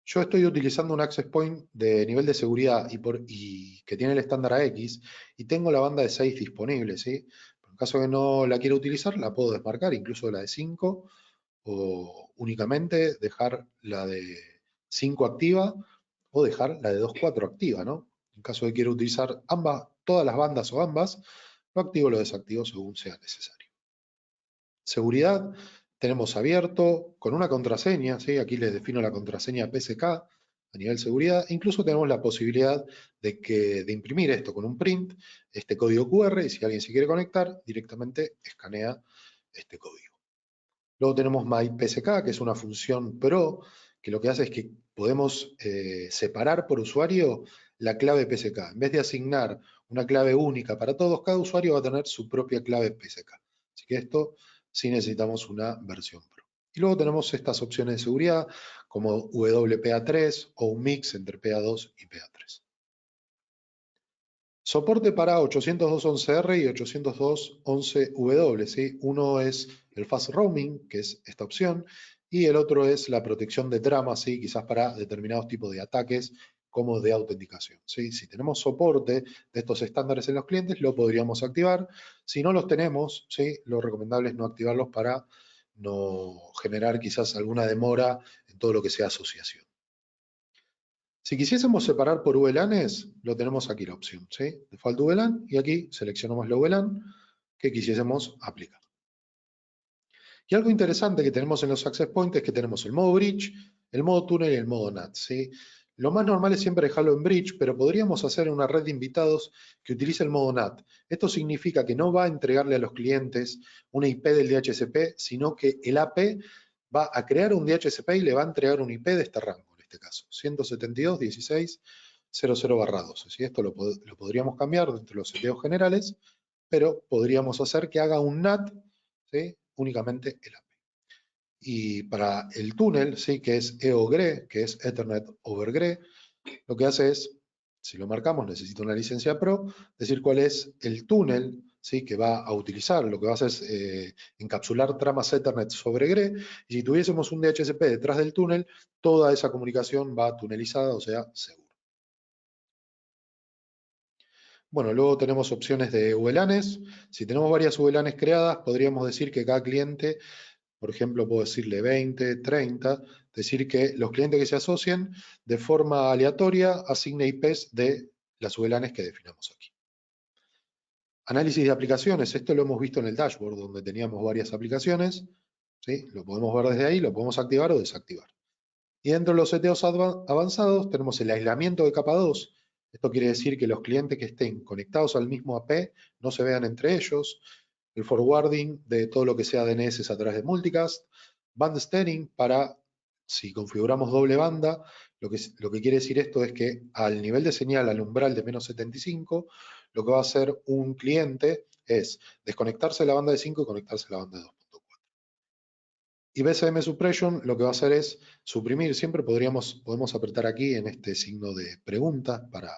Yo estoy utilizando un access point de nivel de seguridad y que tiene el estándar AX y tengo la banda de 6 disponible, ¿sí? En caso que no la quiera utilizar, la puedo desmarcar, incluso la de 5, o únicamente dejar la de 5 activa o dejar la de 2.4 activa, ¿no? En caso de que quiera utilizar ambas, todas las bandas o ambas, lo activo o lo desactivo según sea necesario. Seguridad, tenemos abierto con una contraseña, ¿sí? Aquí les defino la contraseña PSK a nivel seguridad. Incluso tenemos la posibilidad de imprimir esto con un print, este código QR, y si alguien se quiere conectar, directamente escanea este código. Luego tenemos MyPSK, que es una función pro, que lo que hace es que podemos separar por usuario la clave PSK. En vez de asignar una clave única para todos, cada usuario va a tener su propia clave PSK. Así que esto sí necesitamos una versión pro. Y luego tenemos estas opciones de seguridad como WPA3 o un mix entre PA2 y PA3. Soporte para 802.11r y 802.11w, ¿sí? Uno es el fast roaming, que es esta opción, y el otro es la protección de trama, ¿sí?, quizás para determinados tipos de ataques como de autenticación, ¿sí? Si tenemos soporte de estos estándares en los clientes, lo podríamos activar. Si no los tenemos, ¿sí?, lo recomendable es no activarlos para no generar quizás alguna demora en todo lo que sea asociación. Si quisiésemos separar por VLANs, lo tenemos aquí la opción, ¿sí? Default VLAN, y aquí seleccionamos la VLAN que quisiésemos aplicar. Y algo interesante que tenemos en los access points es que tenemos el modo bridge, el modo túnel y el modo NAT, ¿sí? Lo más normal es siempre dejarlo en bridge, pero podríamos hacer una red de invitados que utilice el modo NAT. Esto significa que no va a entregarle a los clientes una IP del DHCP, sino que el AP va a crear un DHCP y le va a entregar un IP de este rango, en este caso, 172.16.00/12. ¿Sí? Esto lo podríamos cambiar dentro de los seteos generales, pero podríamos hacer que haga un NAT, ¿sí?, únicamente el AP. Y para el túnel, ¿sí?, que es EOGRE, que es Ethernet over GRE, Lo que hace es, si lo marcamos, necesita una licencia Pro, decir cuál es el túnel, ¿sí?, que va a utilizar. Lo que va a hacer es encapsular tramas Ethernet sobre GRE, y si tuviésemos un DHCP detrás del túnel, toda esa comunicación va tunelizada, o sea, segura. Bueno, luego tenemos opciones de VLANs. Si tenemos varias VLANs creadas, podríamos decir que cada cliente, por ejemplo, puedo decirle 20, 30, decir que los clientes que se asocien de forma aleatoria asignen IPs de las VLANs que definamos aquí. Análisis de aplicaciones, esto lo hemos visto en el dashboard donde teníamos varias aplicaciones, ¿sí? Lo podemos ver desde ahí, lo podemos activar o desactivar. Y dentro de los seteos avanzados tenemos el aislamiento de capa 2. Esto quiere decir que los clientes que estén conectados al mismo AP no se vean entre ellos. El forwarding de todo lo que sea DNS a través de multicast. Band steering para, si configuramos doble banda, lo que quiere decir esto es que al nivel de señal, al umbral de menos 75, lo que va a hacer un cliente es desconectarse de la banda de 5 y conectarse a la banda de 2.4. Y BCM Suppression lo que va a hacer es suprimir, siempre podemos apretar aquí en este signo de pregunta para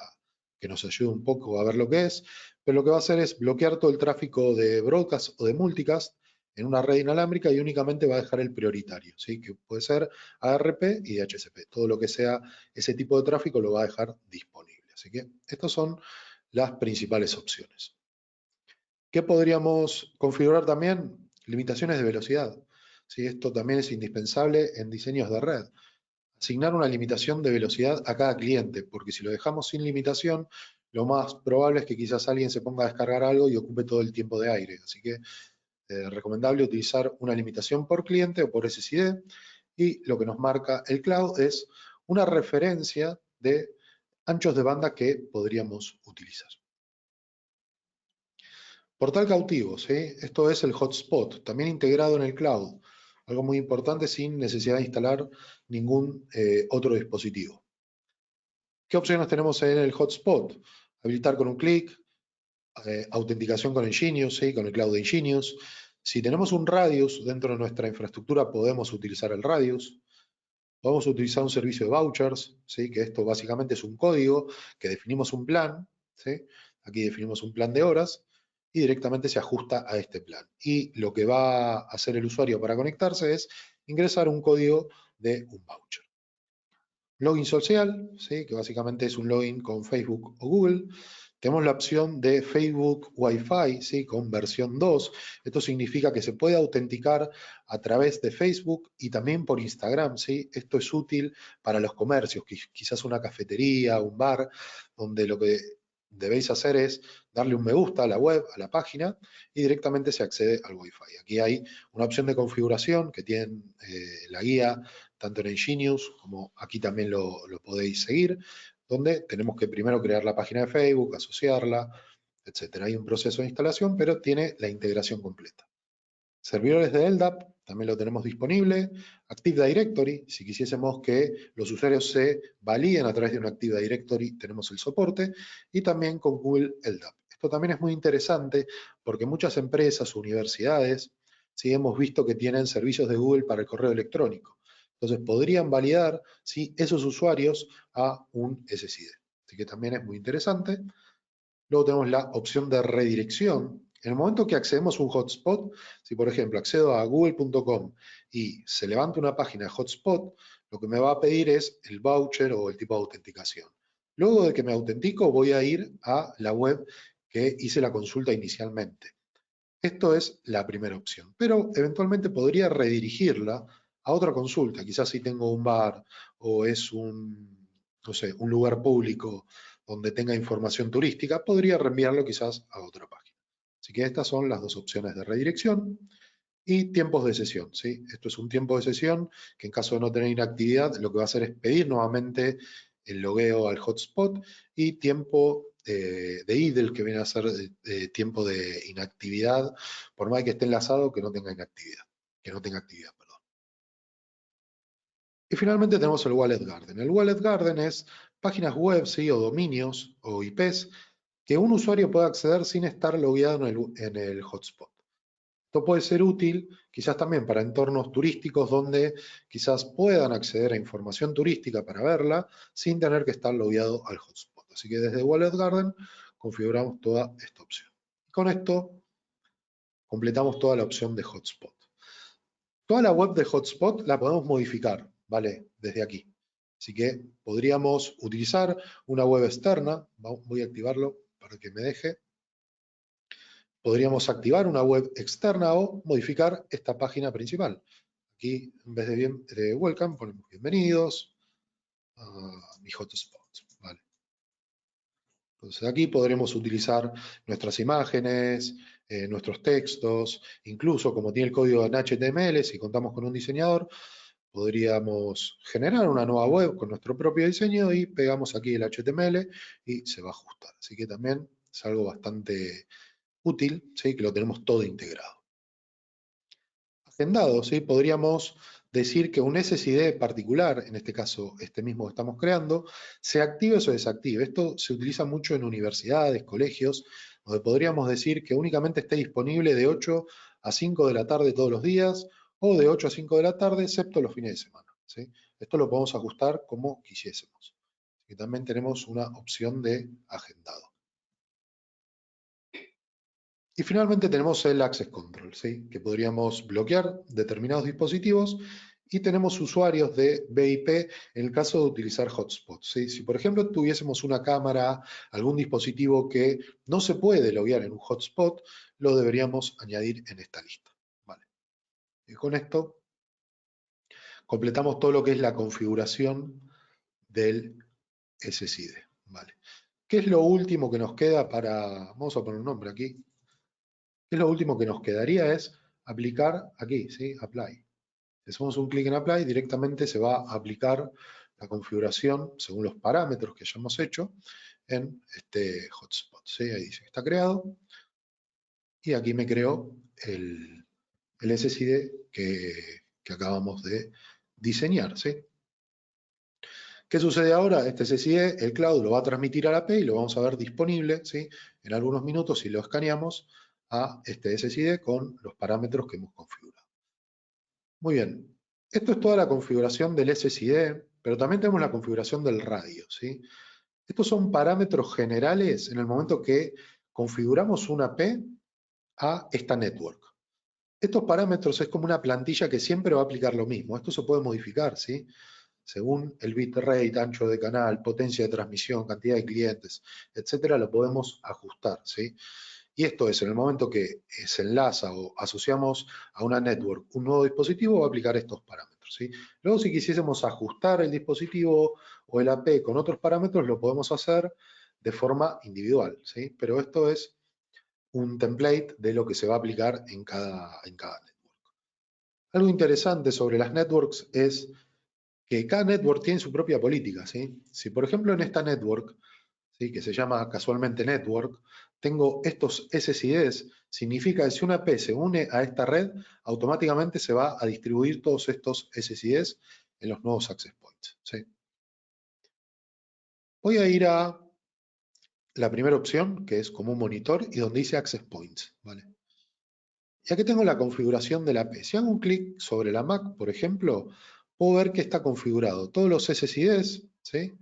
que nos ayude un poco a ver lo que es, pero lo que va a hacer es bloquear todo el tráfico de broadcast o de multicast en una red inalámbrica y únicamente va a dejar el prioritario, ¿sí?, que puede ser ARP y DHCP. Todo lo que sea ese tipo de tráfico lo va a dejar disponible. Así que estas son las principales opciones. ¿Qué podríamos configurar también? Limitaciones de velocidad. ¿Sí? Esto también es indispensable en diseños de red. Asignar una limitación de velocidad a cada cliente, porque si lo dejamos sin limitación, lo más probable es que quizás alguien se ponga a descargar algo y ocupe todo el tiempo de aire. Así que es recomendable utilizar una limitación por cliente o por SSID, y lo que nos marca el cloud es una referencia de anchos de banda que podríamos utilizar. Portal cautivo, ¿sí? Esto es el hotspot, también integrado en el cloud. Algo muy importante sin necesidad de instalar ningún otro dispositivo. ¿Qué opciones tenemos en el hotspot? Habilitar con un clic, autenticación con Ingenious, ¿sí?, con el cloud de Ingenious. Si tenemos un radius dentro de nuestra infraestructura, podemos utilizar el radius. Podemos utilizar un servicio de vouchers, ¿sí?, que esto básicamente es un código que definimos un plan, ¿sí? Aquí definimos un plan de horas y directamente se ajusta a este plan. Y lo que va a hacer el usuario para conectarse es ingresar un código de un voucher. Login social, ¿sí?, que básicamente es un login con Facebook o Google. Tenemos la opción de Facebook Wi-Fi, ¿sí?, con versión 2. Esto significa que se puede autenticar a través de Facebook y también por Instagram, ¿sí? Esto es útil para los comercios, quizás una cafetería, un bar, donde lo que debéis hacer es darle un me gusta a la web, a la página, y directamente se accede al Wi-Fi. Aquí hay una opción de configuración que tiene la guía, tanto en Ingenious como aquí también lo podéis seguir, donde tenemos que primero crear la página de Facebook, asociarla, etcétera. Hay un proceso de instalación, pero tiene la integración completa. Servidores de LDAP también lo tenemos disponible. Active Directory, si quisiésemos que los usuarios se validen a través de una Active Directory, tenemos el soporte. Y también con Google LDAP. Esto también es muy interesante porque muchas empresas, universidades, sí hemos visto que tienen servicios de Google para el correo electrónico. Entonces podrían validar, ¿sí?, esos usuarios a un SSID. Así que también es muy interesante. Luego tenemos la opción de redirección. En el momento que accedemos a un hotspot, si por ejemplo accedo a google.com y se levanta una página de hotspot, lo que me va a pedir es el voucher o el tipo de autenticación. Luego de que me autentico, voy a ir a la web que hice la consulta inicialmente. Esto es la primera opción, pero eventualmente podría redirigirla a otra consulta. Quizás si tengo un bar o es no sé, un lugar público donde tenga información turística, podría reenviarlo quizás a otra página. Así que estas son las dos opciones de redirección. Y tiempos de sesión, ¿sí? Esto es un tiempo de sesión que en caso de no tener inactividad, lo que va a hacer es pedir nuevamente el logueo al hotspot, y tiempo de idle, que viene a ser tiempo de inactividad, por más que esté enlazado, que no tenga inactividad, que no tenga actividad, perdón. Y finalmente tenemos el Wallet Garden. El Wallet Garden es páginas web, ¿sí?, o dominios o IPs que un usuario puede acceder sin estar logueado en el hotspot. Esto puede ser útil quizás también para entornos turísticos donde quizás puedan acceder a información turística para verla sin tener que estar logueado al hotspot. Así que desde Wallet Garden configuramos toda esta opción. Con esto completamos toda la opción de hotspot. Toda la web de hotspot la podemos modificar, ¿vale? Desde aquí. Así que podríamos utilizar una web externa. Voy a activarlo para que me deje. Podríamos activar una web externa o modificar esta página principal. Aquí, en vez de welcome, ponemos bienvenidos a mi hotspot. ¿Vale? Entonces aquí podremos utilizar nuestras imágenes, nuestros textos, incluso como tiene el código en HTML, si contamos con un diseñador, podríamos generar una nueva web con nuestro propio diseño y pegamos aquí el HTML y se va a ajustar. Así que también es algo bastante útil, ¿sí? Que lo tenemos todo integrado. Agendado, ¿sí? Podríamos decir que un SSID particular, en este caso este mismo que estamos creando, se active o se desactive. Esto se utiliza mucho en universidades, colegios, donde podríamos decir que únicamente esté disponible de 8 a 5 de la tarde todos los días o de 8 a 5 de la tarde, excepto los fines de semana, ¿sí? Esto lo podemos ajustar como quisiésemos. Y también tenemos una opción de agendado. Y finalmente tenemos el Access Control, ¿sí? Que podríamos bloquear determinados dispositivos y tenemos usuarios de BIP en el caso de utilizar hotspots, ¿sí? Si por ejemplo tuviésemos una cámara, algún dispositivo que no se puede loguear en un hotspot, lo deberíamos añadir en esta lista. ¿Vale? Y con esto completamos todo lo que es la configuración del SSID. ¿Vale? ¿Qué es lo último que nos queda para, vamos a poner un nombre aquí, ¿qué es lo último que nos quedaría? Es aplicar aquí, ¿sí? Apply. Si hacemos un clic en Apply, directamente se va a aplicar la configuración según los parámetros que hayamos hecho en este hotspot, ¿sí? Ahí dice que está creado. Y aquí me creó el SSID que acabamos de diseñar, ¿sí? ¿Qué sucede ahora? Este SSID, el cloud lo va a transmitir a la API y lo vamos a ver disponible, ¿sí? En algunos minutos, si lo escaneamos, a este SSID con los parámetros que hemos configurado. Muy bien. Esto es toda la configuración del SSID, pero también tenemos la configuración del radio, ¿sí? Estos son parámetros generales en el momento que configuramos una P a esta network. Estos parámetros es como una plantilla que siempre va a aplicar lo mismo. Esto se puede modificar, ¿sí? Según el bitrate, ancho de canal, potencia de transmisión, cantidad de clientes, etcétera, lo podemos ajustar, ¿sí? Y esto es, en el momento que se enlaza o asociamos a una network un nuevo dispositivo, va a aplicar estos parámetros, ¿sí? Luego, si quisiésemos ajustar el dispositivo o el AP con otros parámetros, lo podemos hacer de forma individual, ¿sí? Pero esto es un template de lo que se va a aplicar en cada network. Algo interesante sobre las networks es que cada network tiene su propia política, ¿sí? Si, por ejemplo, en esta network, ¿sí? Que se llama casualmente network, tengo estos SSIDs, significa que si una P se une a esta red, automáticamente se va a distribuir todos estos SSIDs en los nuevos access points, ¿sí? Voy a ir a la primera opción, que es como un monitor, y donde dice access points, ¿vale? Y aquí tengo la configuración de la P. Si hago un clic sobre la Mac, por ejemplo, puedo ver que está configurado todos los SSIDs, ¿sí?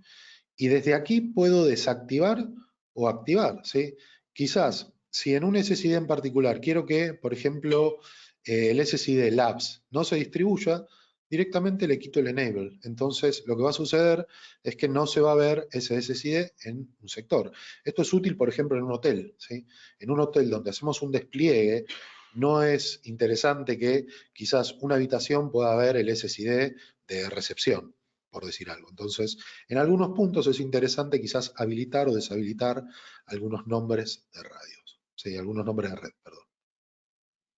Y desde aquí puedo desactivar o activar, ¿sí? Quizás, si en un SSID en particular quiero que, por ejemplo, el SSID Labs no se distribuya, directamente le quito el Enable. Entonces, lo que va a suceder es que no se va a ver ese SSID en un sector. Esto es útil, por ejemplo, en un hotel, ¿sí? En un hotel donde hacemos un despliegue, no es interesante que quizás una habitación pueda ver el SSID de recepción, por decir algo. Entonces, en algunos puntos es interesante quizás habilitar o deshabilitar algunos nombres de radios, ¿sí? Algunos nombres de red, perdón.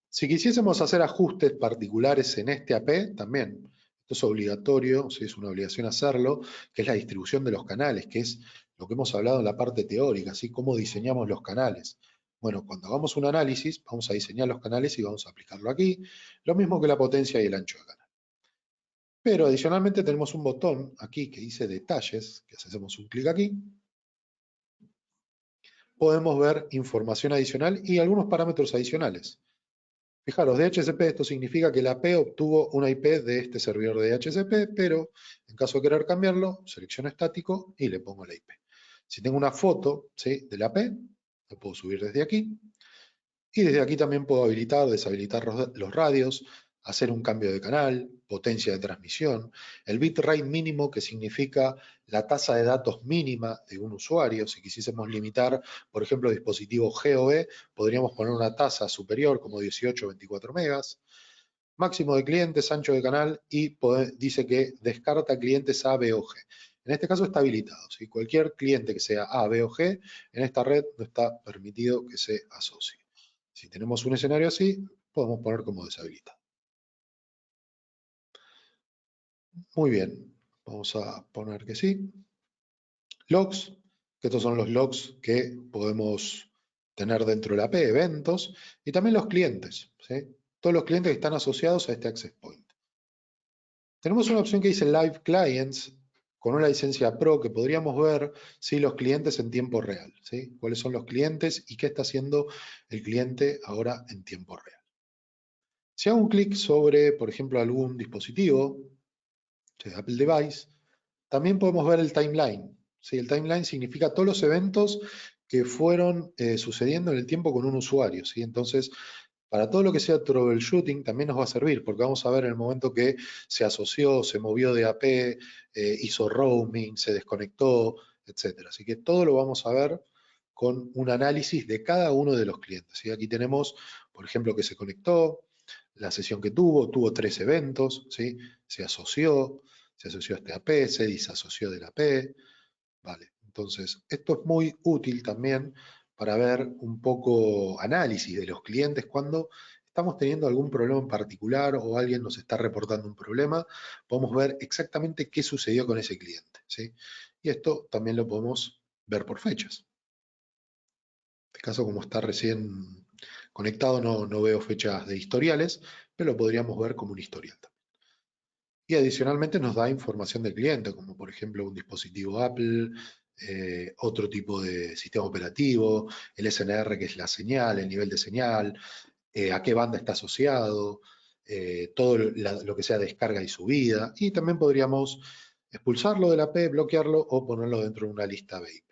Si quisiésemos hacer ajustes particulares en este AP, también, esto es obligatorio, ¿sí? Es una obligación hacerlo, que es la distribución de los canales, que es lo que hemos hablado en la parte teórica, ¿sí? Cómo diseñamos los canales. Bueno, cuando hagamos un análisis, vamos a diseñar los canales y vamos a aplicarlo aquí, lo mismo que la potencia y el ancho de canal. Pero adicionalmente tenemos un botón aquí que dice detalles, que si hacemos un clic aquí, podemos ver información adicional y algunos parámetros adicionales. Fijaros, DHCP, esto significa que la P obtuvo una IP de este servidor de DHCP, pero en caso de querer cambiarlo, selecciono estático y le pongo la IP. Si tengo una foto, ¿sí?, de la P, la puedo subir desde aquí. Y desde aquí también puedo habilitar, deshabilitar los radios, hacer un cambio de canal, potencia de transmisión, el bitrate mínimo, que significa la tasa de datos mínima de un usuario. Si quisiésemos limitar, por ejemplo, dispositivo GOE, podríamos poner una tasa superior como 18 o 24 megas. Máximo de clientes, ancho de canal, y dice que descarta clientes A, B o G. En este caso está habilitado. ¿Sí? Cualquier cliente que sea A, B o G en esta red no está permitido que se asocie. Si tenemos un escenario así, podemos poner como deshabilitado. Muy bien, vamos a poner que sí. Logs, que estos son los logs que podemos tener dentro de la API, eventos, y también los clientes, ¿sí? Todos los clientes que están asociados a este access point. Tenemos una opción que dice Live Clients, con una licencia Pro, que podríamos ver si los clientes en tiempo real, ¿sí? Cuáles son los clientes y qué está haciendo el cliente ahora en tiempo real. Si hago un clic sobre, por ejemplo, algún dispositivo, Apple Device, también podemos ver el timeline. ¿Sí? El timeline significa todos los eventos que fueron sucediendo en el tiempo con un usuario. ¿Sí? Entonces, para todo lo que sea troubleshooting también nos va a servir, porque vamos a ver en el momento que se asoció, se movió de AP, hizo roaming, se desconectó, etc. Así que todo lo vamos a ver con un análisis de cada uno de los clientes. ¿Sí? Aquí tenemos, por ejemplo, que se conectó, la sesión que tuvo 3 eventos, ¿sí? Se asoció a este AP, se disasoció del AP, vale. Entonces, esto es muy útil también para ver un poco análisis de los clientes cuando estamos teniendo algún problema en particular o alguien nos está reportando un problema, podemos ver exactamente qué sucedió con ese cliente, ¿sí? Y esto también lo podemos ver por fechas. En este caso, como está recién conectado, no veo fechas de historiales, pero lo podríamos ver como un historial también. Y adicionalmente nos da información del cliente, como por ejemplo un dispositivo Apple, otro tipo de sistema operativo, el SNR, que es la señal, el nivel de señal, a qué banda está asociado, todo lo que sea descarga y subida. Y también podríamos expulsarlo de la AP, bloquearlo o ponerlo dentro de una lista VIP.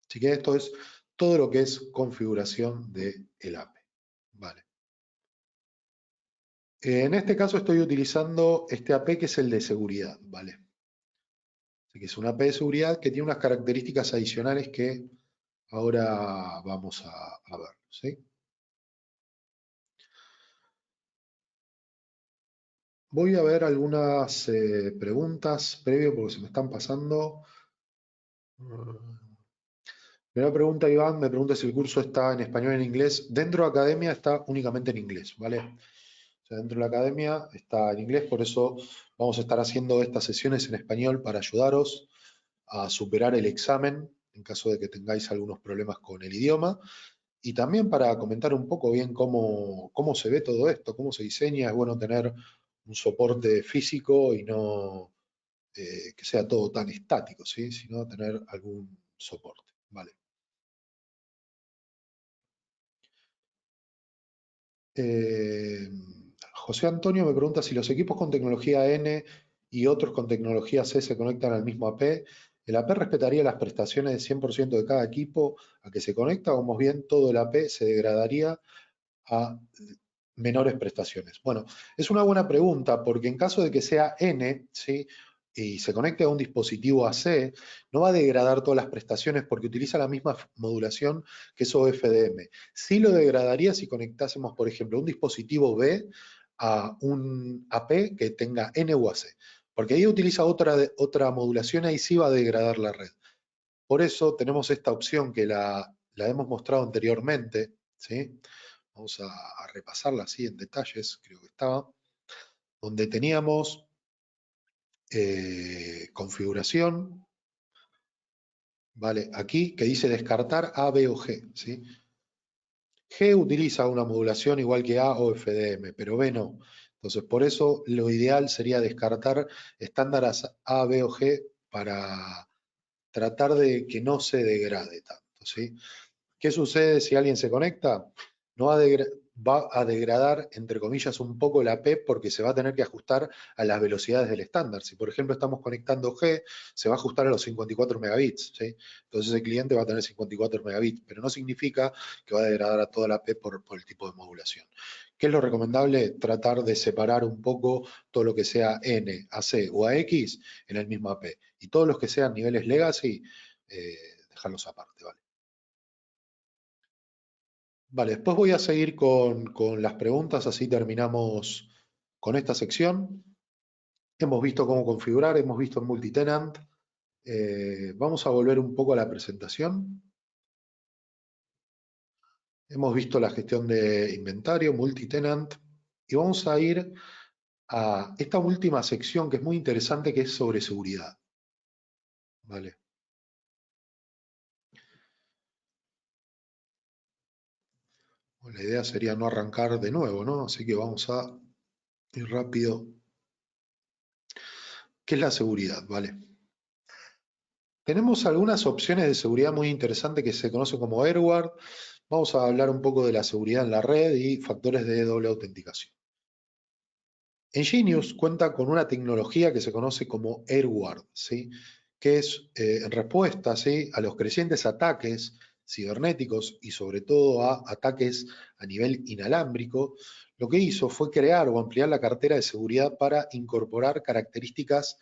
Así que esto es todo lo que es configuración del AP. Vale. En este caso estoy utilizando este AP que es el de seguridad, ¿vale? Así que es una AP de seguridad que tiene unas características adicionales que ahora vamos a ver, ¿sí? Voy a ver algunas preguntas previo porque se me están pasando. Primera pregunta, Iván, me pregunta si el curso está en español o en inglés. Dentro de academia está únicamente en inglés, ¿vale? O sea, dentro de la academia está en inglés, por eso vamos a estar haciendo estas sesiones en español para ayudaros a superar el examen en caso de que tengáis algunos problemas con el idioma. Y también para comentar un poco bien cómo se ve todo esto, cómo se diseña. Es bueno tener un soporte físico y no que sea todo tan estático, ¿sí? Sino tener algún soporte. Vale. Eh, José Antonio me pregunta si los equipos con tecnología N y otros con tecnología C se conectan al mismo AP. ¿El AP respetaría las prestaciones de 100% de cada equipo a que se conecta o más bien todo el AP se degradaría a menores prestaciones? Bueno, es una buena pregunta porque en caso de que sea N, ¿sí?, y se conecte a un dispositivo AC, no va a degradar todas las prestaciones porque utiliza la misma modulación que es OFDM. Sí lo degradaría si conectásemos, por ejemplo, un dispositivo B a un AP que tenga N o AC, porque ahí utiliza otra modulación, ahí sí va a degradar la red. Por eso tenemos esta opción que la hemos mostrado anteriormente, ¿sí? Vamos a repasarla así en detalles, creo que estaba, donde teníamos configuración, ¿vale? Aquí que dice descartar A, B o G, ¿sí? G utiliza una modulación igual que A o FDM, pero B no. Entonces, por eso lo ideal sería descartar estándares A, B o G para tratar de que no se degrade tanto, ¿sí? ¿Qué sucede si alguien se conecta? No va a va a degradar, entre comillas, un poco la P porque se va a tener que ajustar a las velocidades del estándar. Si, por ejemplo, estamos conectando G, se va a ajustar a los 54 megabits, ¿sí? Entonces el cliente va a tener 54 megabits, pero no significa que va a degradar a toda la P por el tipo de modulación. ¿Qué es lo recomendable? Tratar de separar un poco todo lo que sea N, AC o AX en el mismo AP. Y todos los que sean niveles legacy, dejarlos aparte, ¿vale? Vale, después voy a seguir con las preguntas, así terminamos con esta sección. Hemos visto cómo configurar, hemos visto en multitenant. Vamos a volver un poco a la presentación. Hemos visto la gestión de inventario, multitenant, y vamos a ir a esta última sección que es muy interesante, que es sobre seguridad. Vale. La idea sería no arrancar de nuevo, ¿no? Así que vamos a ir rápido. ¿Qué es la seguridad? Vale. Tenemos algunas opciones de seguridad muy interesantes que se conocen como AirGuard. Vamos a hablar un poco de la seguridad en la red y factores de doble autenticación. Enginius cuenta con una tecnología que se conoce como AirGuard, ¿sí? Que es en respuesta, ¿sí?, a los crecientes ataques cibernéticos y sobre todo a ataques a nivel inalámbrico. Lo que hizo fue crear o ampliar la cartera de seguridad para incorporar características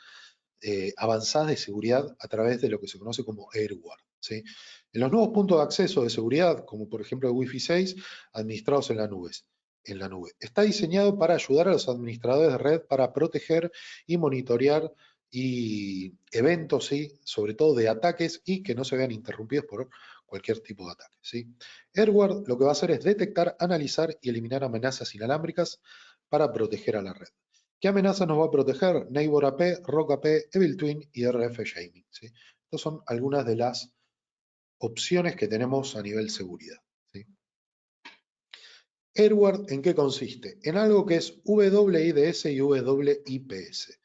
avanzadas de seguridad a través de lo que se conoce como AirGuard, ¿sí? En los nuevos puntos de acceso de seguridad, como por ejemplo el Wi-Fi 6, administrados en la nube. Está diseñado para ayudar a los administradores de red para proteger y monitorear eventos, ¿sí?, sobre todo de ataques y que no se vean interrumpidos por cualquier tipo de ataque, ¿sí? AirGuard lo que va a hacer es detectar, analizar y eliminar amenazas inalámbricas para proteger a la red. ¿Qué amenazas nos va a proteger? Neighbor AP, Rock AP, Evil Twin y RF Shaming, ¿sí? Estas son algunas de las opciones que tenemos a nivel seguridad, ¿sí? AirGuard, ¿en qué consiste? En algo que es WIDS y WIPS.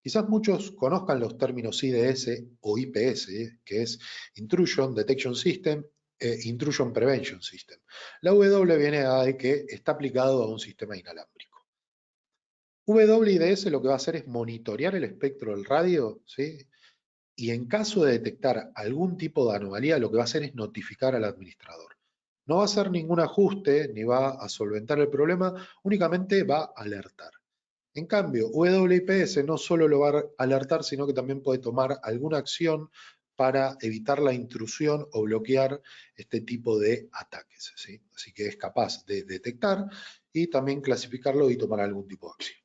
Quizás muchos conozcan los términos IDS o IPS, que es Intrusion Detection System e Intrusion Prevention System. La W viene a que está aplicado a un sistema inalámbrico. WIDS lo que va a hacer es monitorear el espectro del radio, ¿sí? Y en caso de detectar algún tipo de anomalía, lo que va a hacer es notificar al administrador. No va a hacer ningún ajuste ni va a solventar el problema, únicamente va a alertar. En cambio, WIPS no solo lo va a alertar, sino que también puede tomar alguna acción para evitar la intrusión o bloquear este tipo de ataques, ¿sí? Así que es capaz de detectar y también clasificarlo y tomar algún tipo de acción.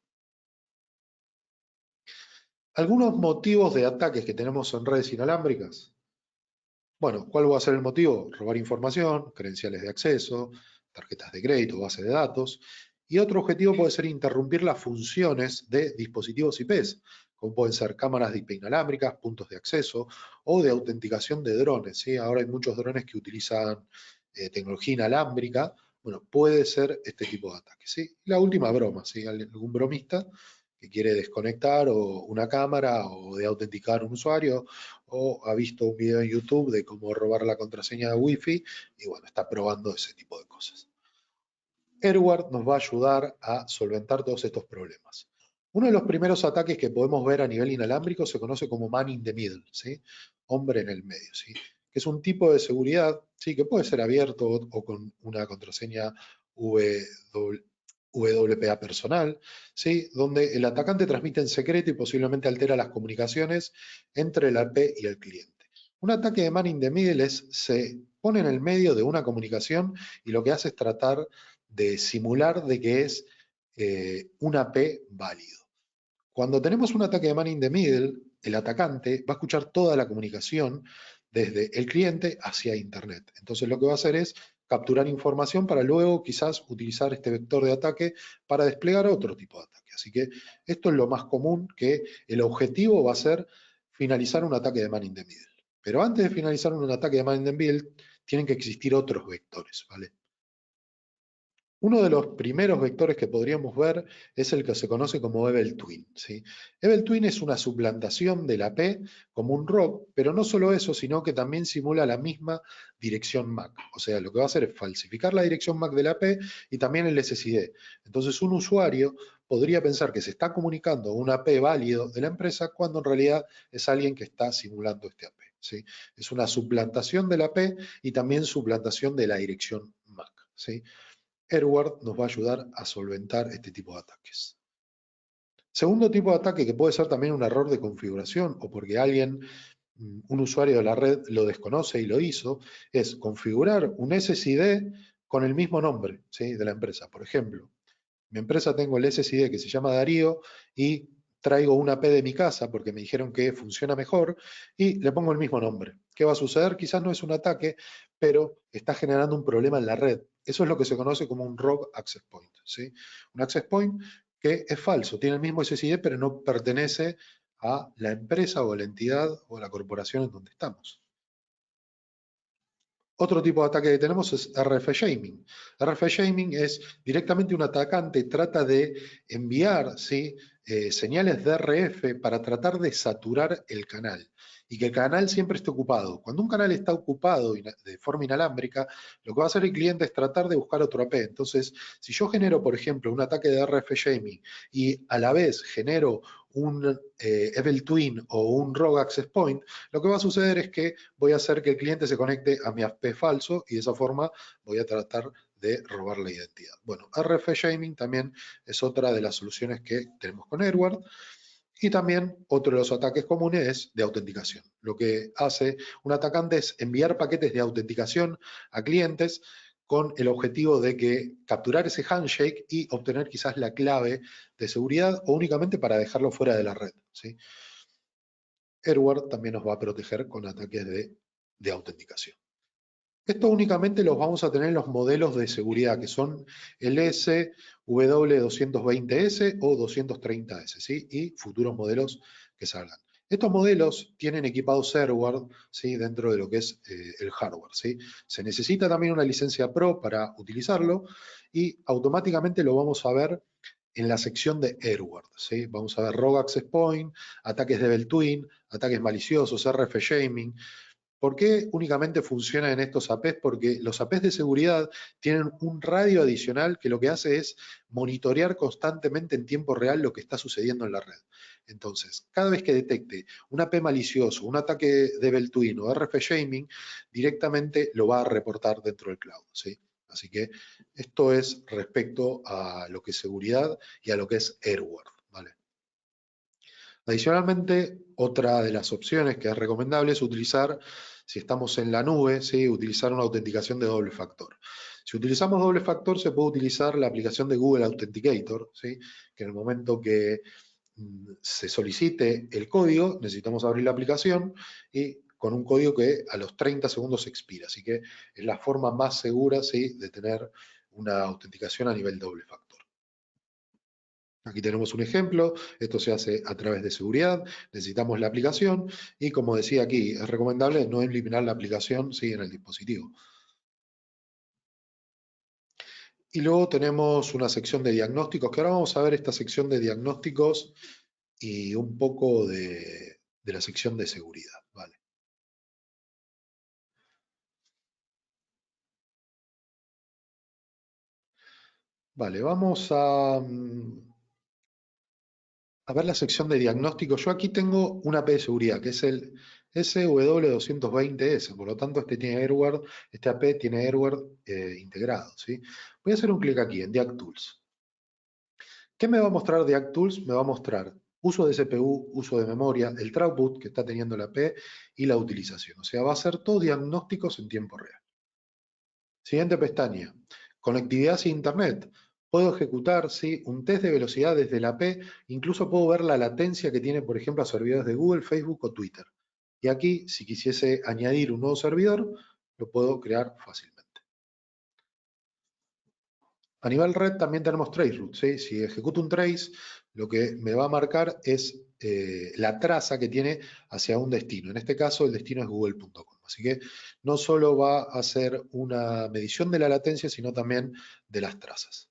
Algunos motivos de ataques que tenemos en redes inalámbricas. Bueno, ¿cuál va a ser el motivo? Robar información, credenciales de acceso, tarjetas de crédito, base de datos. Y otro objetivo puede ser interrumpir las funciones de dispositivos IPs, como pueden ser cámaras de IP inalámbricas, puntos de acceso o de autenticación de drones, ¿sí? Ahora hay muchos drones que utilizan tecnología inalámbrica. Bueno, puede ser este tipo de ataque, ¿sí? La última broma, ¿sí? Algún bromista que quiere desconectar o una cámara o de autenticar un usuario o ha visto un video en YouTube de cómo robar la contraseña de Wi-Fi y bueno, está probando ese tipo de cosas. AirGuard nos va a ayudar a solventar todos estos problemas. Uno de los primeros ataques que podemos ver a nivel inalámbrico se conoce como man in the middle, ¿sí? Hombre en el medio, ¿sí? Que es un tipo de seguridad, ¿sí?, que puede ser abierto o con una contraseña WPA personal, ¿sí?, donde el atacante transmite en secreto y posiblemente altera las comunicaciones entre el AP y el cliente. Un ataque de man in the middle se pone en el medio de una comunicación y lo que hace es tratar de simular de que es un AP válido. Cuando tenemos un ataque de man in the middle, el atacante va a escuchar toda la comunicación desde el cliente hacia Internet. Entonces lo que va a hacer es capturar información para luego quizás utilizar este vector de ataque para desplegar otro tipo de ataque. Así que esto es lo más común, que el objetivo va a ser finalizar un ataque de man in the middle. Pero antes de finalizar un ataque de man in the middle, tienen que existir otros vectores, ¿vale? Uno de los primeros vectores que podríamos ver es el que se conoce como Evil Twin, ¿sí? Evil Twin es una suplantación de la P como un ROC, pero no solo eso, sino que también simula la misma dirección MAC. O sea, lo que va a hacer es falsificar la dirección MAC de la P y también el SSID. Entonces, un usuario podría pensar que se está comunicando un AP válido de la empresa cuando en realidad es alguien que está simulando este AP, ¿sí? Es una suplantación de la P y también suplantación de la dirección MAC, ¿sí? Edward nos va a ayudar a solventar este tipo de ataques. Segundo tipo de ataque, que puede ser también un error de configuración o porque alguien, un usuario de la red lo desconoce y lo hizo, es configurar un SSID con el mismo nombre, ¿sí?, de la empresa. Por ejemplo, mi empresa tengo el SSID que se llama Darío y traigo una AP de mi casa porque me dijeron que funciona mejor y le pongo el mismo nombre. ¿Qué va a suceder? Quizás no es un ataque, pero está generando un problema en la red. Eso es lo que se conoce como un rogue access point, ¿sí? Un access point que es falso, tiene el mismo SSID, pero no pertenece a la empresa o la entidad o la corporación en donde estamos. Otro tipo de ataque que tenemos es RF Shaming. RF Shaming es directamente un atacante trata de enviar, ¿sí?, señales de RF para tratar de saturar el canal y que el canal siempre esté ocupado. Cuando un canal está ocupado de forma inalámbrica, lo que va a hacer el cliente es tratar de buscar otro AP. Entonces, si yo genero, por ejemplo, un ataque de RF Shaming y a la vez genero un Evil Twin o un Rogue Access Point, lo que va a suceder es que voy a hacer que el cliente se conecte a mi AP falso y de esa forma voy a tratar de robar la identidad. Bueno, RF Shaming también es otra de las soluciones que tenemos con Edward. Y también otro de los ataques comunes es de autenticación. Lo que hace un atacante es enviar paquetes de autenticación a clientes con el objetivo de que capturar ese handshake y obtener quizás la clave de seguridad o únicamente para dejarlo fuera de la red, ¿sí? Edward también nos va a proteger con ataques de autenticación. Esto únicamente los vamos a tener en los modelos de seguridad, que son el SW220S o 230S, ¿sí? Y futuros modelos que salgan. Estos modelos tienen equipados Edward, ¿sí?, dentro de lo que es el hardware, ¿sí? Se necesita también una licencia Pro para utilizarlo y automáticamente lo vamos a ver en la sección de Edward, ¿sí? Vamos a ver Rogue Access Point, ataques de Evil Twin, ataques maliciosos, RF Shaming. ¿Por qué únicamente funcionan en estos APs? Porque los APs de seguridad tienen un radio adicional que lo que hace es monitorear constantemente en tiempo real lo que está sucediendo en la red. Entonces, cada vez que detecte un AP malicioso, un ataque de Evil Twin o RF Shaming, directamente lo va a reportar dentro del cloud, ¿sí? Así que esto es respecto a lo que es seguridad y a lo que es Edward, ¿vale? Adicionalmente, otra de las opciones que es recomendable es utilizar, si estamos en la nube, ¿sí?, utilizar una autenticación de doble factor. Si utilizamos doble factor, se puede utilizar la aplicación de Google Authenticator, ¿sí?, que en el momento que se solicite el código, necesitamos abrir la aplicación y con un código que a los 30 segundos expira. Así que es la forma más segura, ¿sí?, de tener una autenticación a nivel doble factor. Aquí tenemos un ejemplo, esto se hace a través de seguridad, necesitamos la aplicación y como decía aquí, es recomendable no eliminar la aplicación, ¿sí?, en el dispositivo. Y luego tenemos una sección de diagnósticos, que ahora vamos a ver esta sección de diagnósticos y un poco de la sección de seguridad, ¿vale? Vale, vamos a ver la sección de diagnóstico. Yo aquí tengo una AP de seguridad, que es el SW220S, por lo tanto este tiene Edward, este AP tiene Edward integrado, ¿sí? Voy a hacer un clic aquí en DiagTools. ¿Qué me va a mostrar DiagTools? Me va a mostrar uso de CPU, uso de memoria, el throughput que está teniendo la AP y la utilización. O sea, va a ser todo diagnósticos en tiempo real. Siguiente pestaña, conectividad sin internet. Puedo ejecutar, ¿sí?, un test de velocidad desde la AP, incluso puedo ver la latencia que tiene, por ejemplo, a servidores de Google, Facebook o Twitter. Y aquí, si quisiese añadir un nuevo servidor, lo puedo crear fácilmente. A nivel red también tenemos traceroute, ¿sí? Si ejecuto un trace, lo que me va a marcar es la traza que tiene hacia un destino. En este caso, el destino es google.com. Así que no solo va a hacer una medición de la latencia, sino también de las trazas.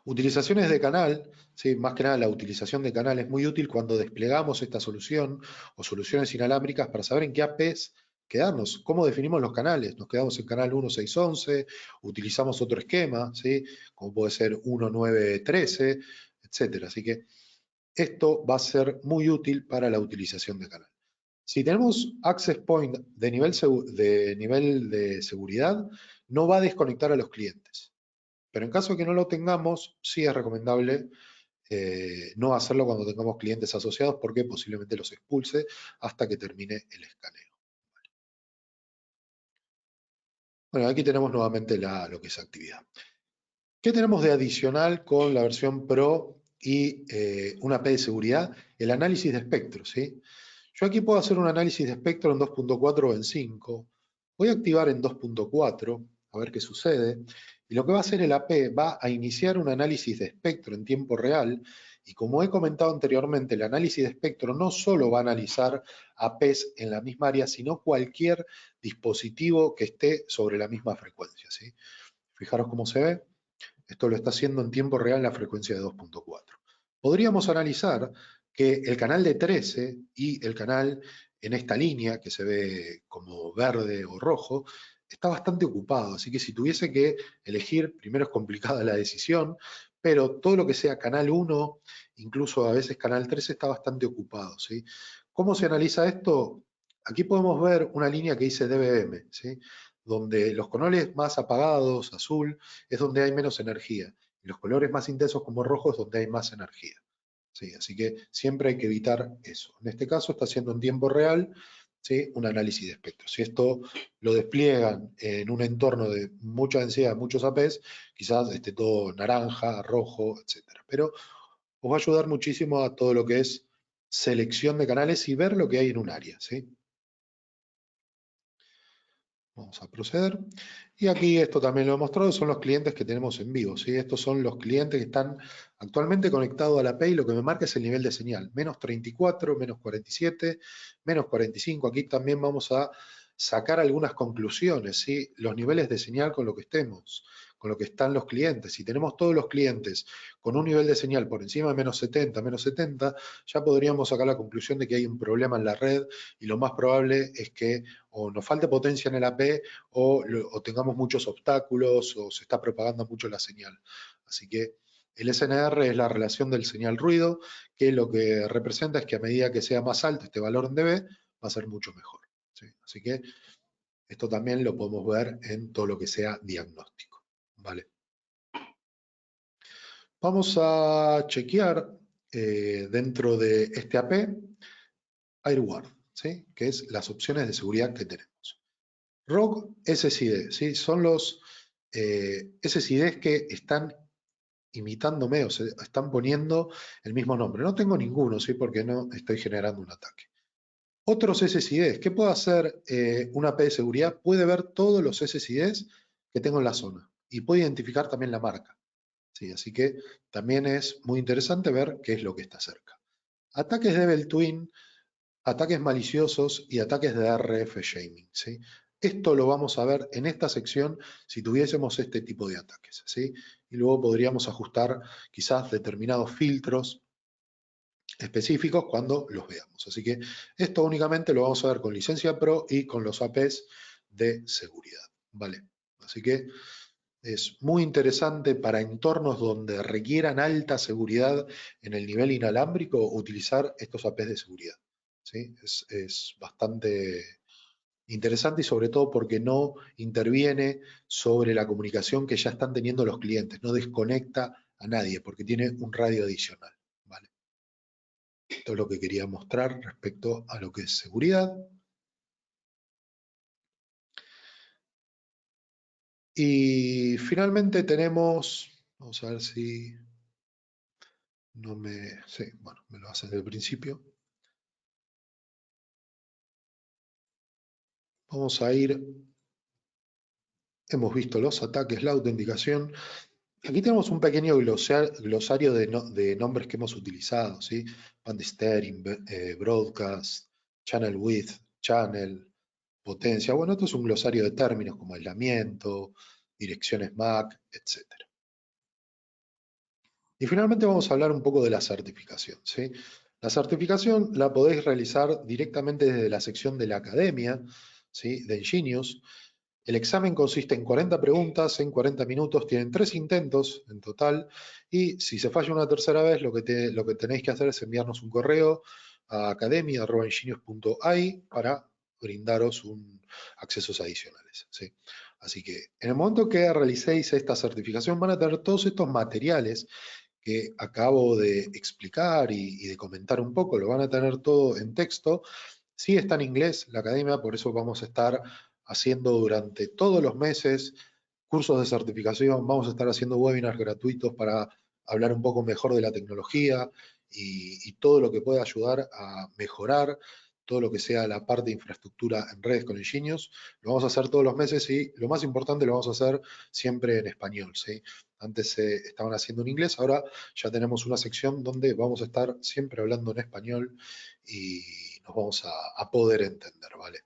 Utilizaciones de canal, ¿sí? Más que nada la utilización de canal es muy útil cuando desplegamos esta solución o soluciones inalámbricas para saber en qué APs quedarnos. ¿Cómo definimos los canales? Nos quedamos en canal 1611, utilizamos otro esquema, ¿sí? Como puede ser 1913, etcétera. Así que esto va a ser muy útil para la utilización de canal. Si tenemos access point de nivel de seguridad, no va a desconectar a los clientes. Pero en caso de que no lo tengamos, sí es recomendable no hacerlo cuando tengamos clientes asociados porque posiblemente los expulse hasta que termine el escaneo. Bueno, aquí tenemos nuevamente lo que es actividad. ¿Qué tenemos de adicional con la versión Pro y una API de seguridad? El análisis de espectro, ¿sí? Yo aquí puedo hacer un análisis de espectro en 2.4 o en 5. Voy a activar en 2.4, a ver qué sucede. Y lo que va a hacer el AP va a iniciar un análisis de espectro en tiempo real. Y como he comentado anteriormente, el análisis de espectro no solo va a analizar APs en la misma área, sino cualquier dispositivo que esté sobre la misma frecuencia, ¿sí? Fijaros cómo se ve. Esto lo está haciendo en tiempo real la frecuencia de 2.4. Podríamos analizar que el canal de 13 y el canal en esta línea, que se ve como verde o rojo, está bastante ocupado. Así que si tuviese que elegir, primero es complicada la decisión, pero todo lo que sea canal 1, incluso a veces canal 13, está bastante ocupado, ¿sí? ¿Cómo se analiza esto? Aquí podemos ver una línea que dice DBM, ¿sí? Donde los colores más apagados, azul, es donde hay menos energía. Y los colores más intensos como rojo es donde hay más energía. ¿Sí? Así que siempre hay que evitar eso. En este caso está haciendo en tiempo real, ¿sí? Un análisis de espectro. Si esto lo despliegan en un entorno de mucha densidad, muchos APs, quizás esté todo naranja, rojo, etc. Pero os va a ayudar muchísimo a todo lo que es selección de canales y ver lo que hay en un área, ¿sí? Vamos a proceder. Y aquí esto también lo he mostrado, son los clientes que tenemos en vivo, ¿sí? Estos son los clientes que están actualmente conectados a la API, lo que me marca es el nivel de señal, menos 34, menos 47, menos 45. Aquí también vamos a sacar algunas conclusiones, ¿sí? Los niveles de señal con lo que estemos, con lo que están los clientes. Si tenemos todos los clientes con un nivel de señal por encima de menos 70, ya podríamos sacar la conclusión de que hay un problema en la red y lo más probable es que o nos falte potencia en el AP o tengamos muchos obstáculos o se está propagando mucho la señal. Así que el SNR es la relación del señal ruido, que lo que representa es que a medida que sea más alto este valor en dB, va a ser mucho mejor. ¿Sí? Así que esto también lo podemos ver en todo lo que sea diagnóstico. ¿Vale? Vamos a chequear dentro de este AP AirWard, ¿sí? Que es las opciones de seguridad que tenemos. ROG SSID, ¿sí? Son los SSIDs que están imitándome o se están poniendo el mismo nombre. No tengo ninguno, ¿sí? Porque no estoy generando un ataque. Otros SSIDs, ¿qué puede hacer una AP de seguridad? Puede ver todos los SSIDs que tengo en la zona y puede identificar también la marca. ¿Sí? Así que también es muy interesante ver qué es lo que está cerca. Ataques de Devil Twin, ataques maliciosos y ataques de RF shaming, ¿sí? Esto lo vamos a ver en esta sección si tuviésemos este tipo de ataques, ¿sí? Y luego podríamos ajustar quizás determinados filtros específicos cuando los veamos. Así que esto únicamente lo vamos a ver con licencia Pro y con los APs de seguridad, ¿vale? Así que es muy interesante para entornos donde requieran alta seguridad en el nivel inalámbrico utilizar estos APs de seguridad. ¿Sí? Es bastante interesante y sobre todo porque no interviene sobre la comunicación que ya están teniendo los clientes, no desconecta a nadie porque tiene un radio adicional. ¿Vale? Esto es lo que quería mostrar respecto a lo que es seguridad. Y finalmente tenemos, vamos a ver si no me, sí, bueno, me lo hace desde el principio. Vamos a ir hemos visto los ataques, la autenticación. Aquí tenemos un pequeño glosario de nombres que hemos utilizado, ¿sí? Band steering, broadcast, channel width, channel, potencia. Bueno, esto es un glosario de términos como aislamiento, direcciones MAC, etc. Y finalmente vamos a hablar un poco de la certificación, ¿sí? La certificación la podéis realizar directamente desde la sección de la academia, ¿sí? De Ingenious. El examen consiste en 40 preguntas en 40 minutos, tienen 3 intentos en total y si se falla una tercera vez lo que tenéis que hacer es enviarnos un correo a academia@ingenious.ai para brindaros accesos adicionales, ¿sí? Así que en el momento que realicéis esta certificación van a tener todos estos materiales que acabo de explicar y de comentar un poco, lo van a tener todo en texto. Sí está en inglés la academia, por eso vamos a estar haciendo durante todos los meses cursos de certificación, vamos a estar haciendo webinars gratuitos para hablar un poco mejor de la tecnología y todo lo que pueda ayudar a mejorar todo lo que sea la parte de infraestructura en redes con Ingenious. Lo vamos a hacer todos los meses y lo más importante lo vamos a hacer siempre en español, ¿sí? Antes se estaban haciendo en inglés, ahora ya tenemos una sección donde vamos a estar siempre hablando en español y nos vamos a poder entender, ¿vale?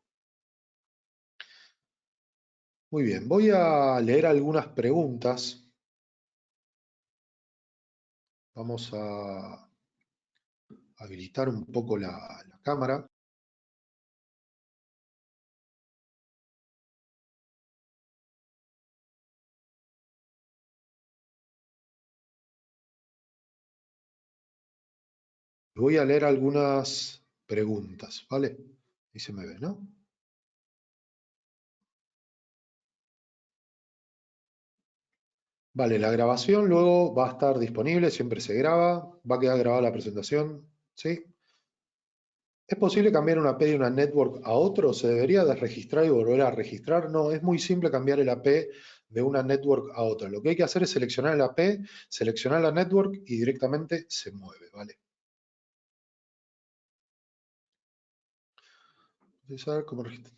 Muy bien, voy a leer algunas preguntas. Vamos a habilitar un poco la cámara. Voy a leer algunas preguntas, ¿vale? Ahí se me ve, ¿no? Vale, la grabación luego va a estar disponible, siempre se graba, va a quedar grabada la presentación, ¿sí? ¿Es posible cambiar una AP de una network a otro? ¿Se debería desregistrar y volver a registrar? No, es muy simple cambiar el AP de una network a otra. Lo que hay que hacer es seleccionar el AP, seleccionar la network y directamente se mueve, ¿vale? Utilizar como registro.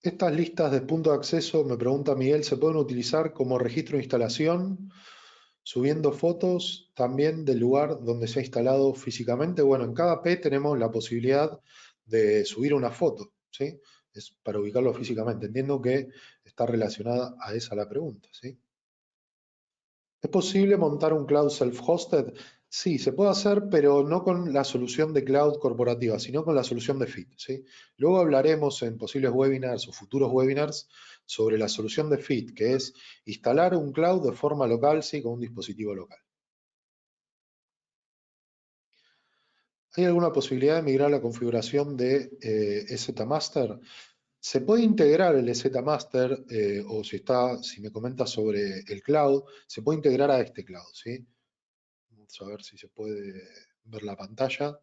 Estas listas de puntos de acceso, me pregunta Miguel, ¿se pueden utilizar como registro de instalación, subiendo fotos también del lugar donde se ha instalado físicamente? Bueno, en cada P tenemos la posibilidad de subir una foto, ¿sí? Es para ubicarlo físicamente. Entiendo que está relacionada a esa la pregunta, ¿sí? ¿Es posible montar un cloud self-hosted? Sí, se puede hacer, pero no con la solución de cloud corporativa, sino con la solución de FIT, ¿sí? Luego hablaremos en posibles webinars o futuros webinars sobre la solución de FIT, que es instalar un cloud de forma local, sí, con un dispositivo local. ¿Hay alguna posibilidad de migrar la configuración de EZ-Master? Se puede integrar el EZ-Master, o si me comentas sobre el cloud, se puede integrar a este cloud, ¿sí? Vamos a ver si se puede ver la pantalla.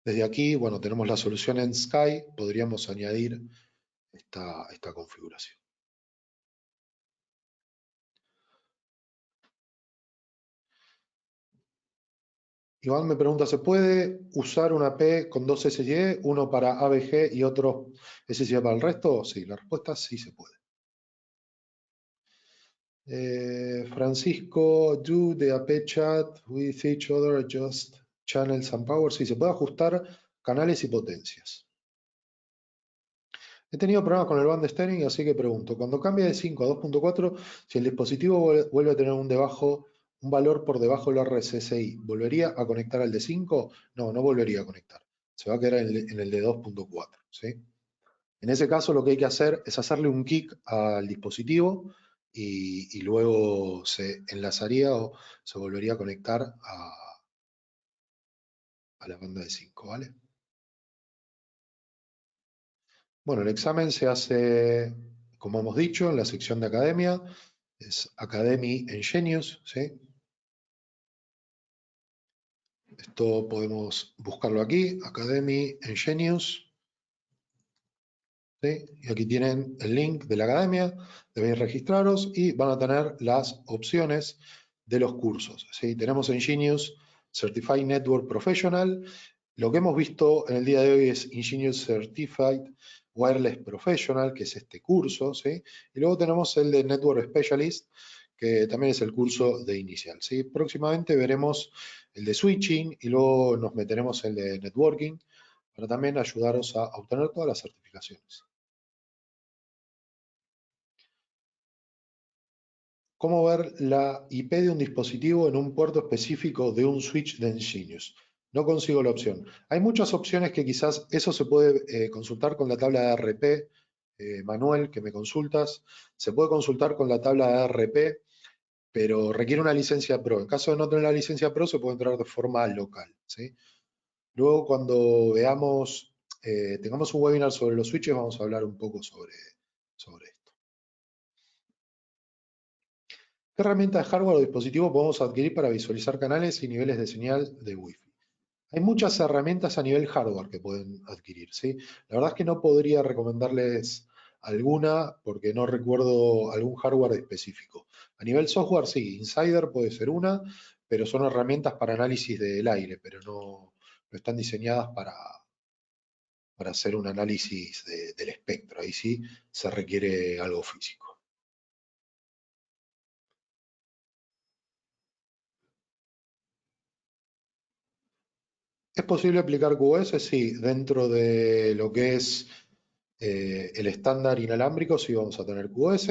Desde aquí, bueno, tenemos la solución en Sky, podríamos añadir esta configuración. Iván me pregunta, ¿se puede usar una P con dos SSID, uno para AVG y otro SSID para el resto? Sí, la respuesta es sí se puede. Francisco, do the AP chat with each other, adjust channels and power. Sí, se puede ajustar canales y potencias. He tenido problemas con el band steering, así que pregunto, cuando cambia de 5 a 2.4, si el dispositivo vuelve a tener un valor por debajo del RSSI, ¿volvería a conectar al de 5? No, no volvería a conectar. Se va a quedar en el de 2.4, ¿sí? En ese caso lo que hay que hacer es hacerle un kick al dispositivo y luego se enlazaría o se volvería a conectar a la banda de 5, ¿vale? Bueno, el examen se hace, como hemos dicho, en la sección de academia, es Academy Ingenious, ¿sí? Esto podemos buscarlo aquí, Academy Ingenious, ¿sí? Y aquí tienen el link de la academia, debéis registraros y van a tener las opciones de los cursos, ¿sí? Tenemos Ingenious Certified Network Professional, Lo que hemos visto en el día de hoy es Ingenious Certified Wireless Professional, que es este curso, ¿sí? Y luego tenemos el de Network Specialist, que también es el curso de inicial, ¿sí? Próximamente veremos el de Switching y luego nos meteremos en el de Networking para también ayudaros a obtener todas las certificaciones. ¿Cómo ver la IP de un dispositivo en un puerto específico de un switch de Ingenious? No consigo la opción. Hay muchas opciones que quizás eso se puede consultar con la tabla de ARP, Manuel, que me consultas. Se puede consultar con la tabla de ARP, pero requiere una licencia Pro. En caso de no tener la licencia Pro, se puede entrar de forma local, ¿sí? Luego, cuando veamos, tengamos un webinar sobre los switches, vamos a hablar un poco sobre esto. ¿Qué herramienta de hardware o dispositivo podemos adquirir para visualizar canales y niveles de señal de Wi-Fi? Hay muchas herramientas a nivel hardware que pueden adquirir, ¿sí? La verdad es que no podría recomendarles alguna porque no recuerdo algún hardware específico. A nivel software, sí, Insider puede ser una, pero son herramientas para análisis del aire, pero no están diseñadas para hacer un análisis del espectro. Ahí sí se requiere algo físico. ¿Es posible aplicar QoS? Sí, dentro de lo que es el estándar inalámbrico, sí vamos a tener QoS.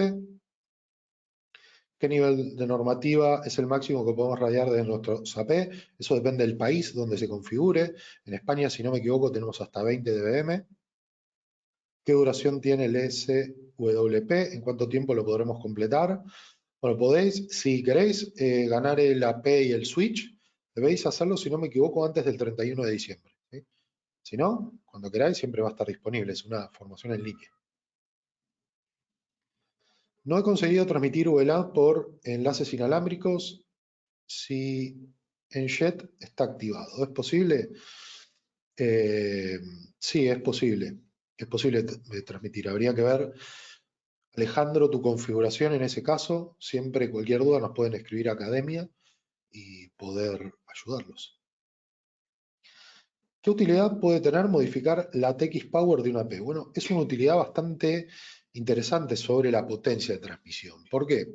¿Qué nivel de normativa es el máximo que podemos radiar de nuestro SAP? Eso depende del país donde se configure. En España, si no me equivoco, tenemos hasta 20 dBm. ¿Qué duración tiene el SWP? ¿En cuánto tiempo lo podremos completar? Bueno, podéis, si queréis ganar el AP y el switch, debéis hacerlo, si no me equivoco, antes del 31 de diciembre. ¿Sí? Si no, cuando queráis, siempre va a estar disponible. Es una formación en línea. No he conseguido transmitir VLAN por enlaces inalámbricos si Enjet está activado. ¿Es posible? Eh, sí, es posible. Es posible transmitir. Habría que ver, Alejandro, tu configuración en ese caso. Siempre cualquier duda nos pueden escribir a academia y poder ayudarlos. ¿Qué utilidad puede tener modificar la TX Power de una AP? Bueno, es una utilidad bastante interesante sobre la potencia de transmisión. ¿Por qué?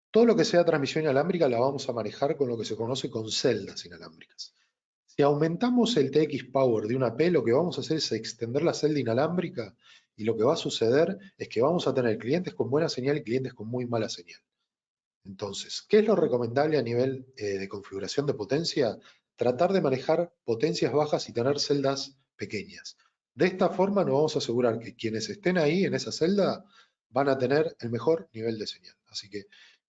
Todo lo que sea transmisión inalámbrica la vamos a manejar con lo que se conoce con celdas inalámbricas. Si aumentamos el TX Power de una AP, lo que vamos a hacer es extender la celda inalámbrica y lo que va a suceder es que vamos a tener clientes con buena señal y clientes con muy mala señal. Entonces, ¿qué es lo recomendable a nivel de configuración de potencia? Tratar de manejar potencias bajas y tener celdas pequeñas. De esta forma nos vamos a asegurar que quienes estén ahí en esa celda van a tener el mejor nivel de señal. Así que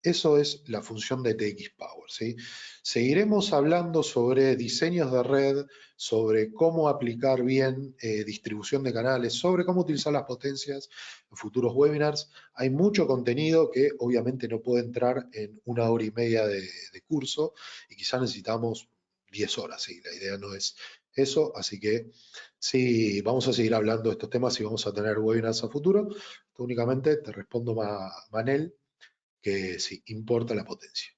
eso es la función de TX Power, ¿sí? Seguiremos hablando sobre diseños de red, sobre cómo aplicar bien distribución de canales, sobre cómo utilizar las potencias en futuros webinars. Hay mucho contenido que obviamente no puede entrar en 1 hora y media de curso y quizás necesitamos 10 horas, ¿sí? La idea no es eso, así que sí, vamos a seguir hablando de estos temas y vamos a tener webinars a futuro. Únicamente te respondo, Manel, que sí, importa la potencia.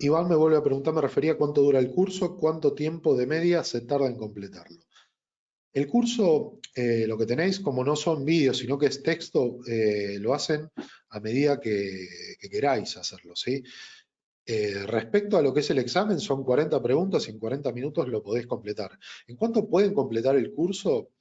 Iván me vuelve a preguntar, me refería a cuánto dura el curso, cuánto tiempo de media se tarda en completarlo. El curso, lo que tenéis, como no son vídeos, sino que es texto, lo hacen a medida que queráis hacerlo, ¿sí? Respecto a lo que es el examen, son 40 preguntas y en 40 minutos lo podéis completar. ¿En cuánto pueden completar el curso?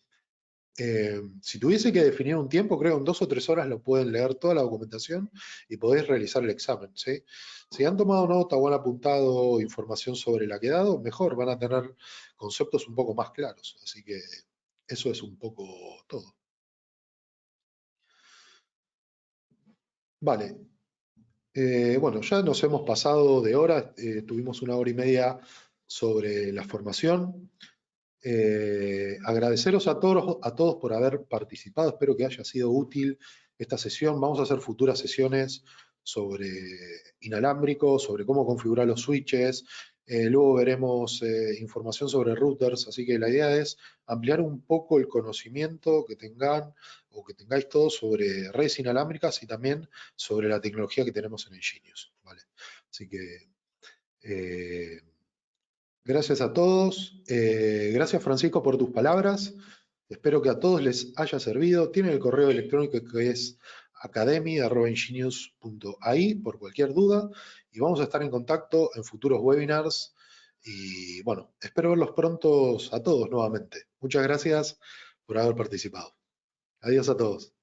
Si tuviese que definir un tiempo, creo en 2 o 3 horas lo pueden leer toda la documentación y podéis realizar el examen, ¿sí? Si han tomado nota o han apuntado información sobre la que he dado, mejor, van a tener conceptos un poco más claros. Así que eso es un poco todo. Vale. Bueno, ya nos hemos pasado de hora, tuvimos 1 hora y media sobre la formación. Agradeceros a todos por haber participado, espero que haya sido útil esta sesión. Vamos a hacer futuras sesiones sobre inalámbricos, sobre cómo configurar los switches, luego veremos información sobre routers, así que la idea es ampliar un poco el conocimiento que tengan o que tengáis todos sobre redes inalámbricas y también sobre la tecnología que tenemos en Ingenious, ¿vale? Así que Eh, Gracias a todos. Gracias, Francisco, por tus palabras. Espero que a todos les haya servido. Tienen el correo electrónico que es academy@ingenious.ai por cualquier duda. Y vamos a estar en contacto en futuros webinars. Y bueno, espero verlos pronto a todos nuevamente. Muchas gracias por haber participado. Adiós a todos.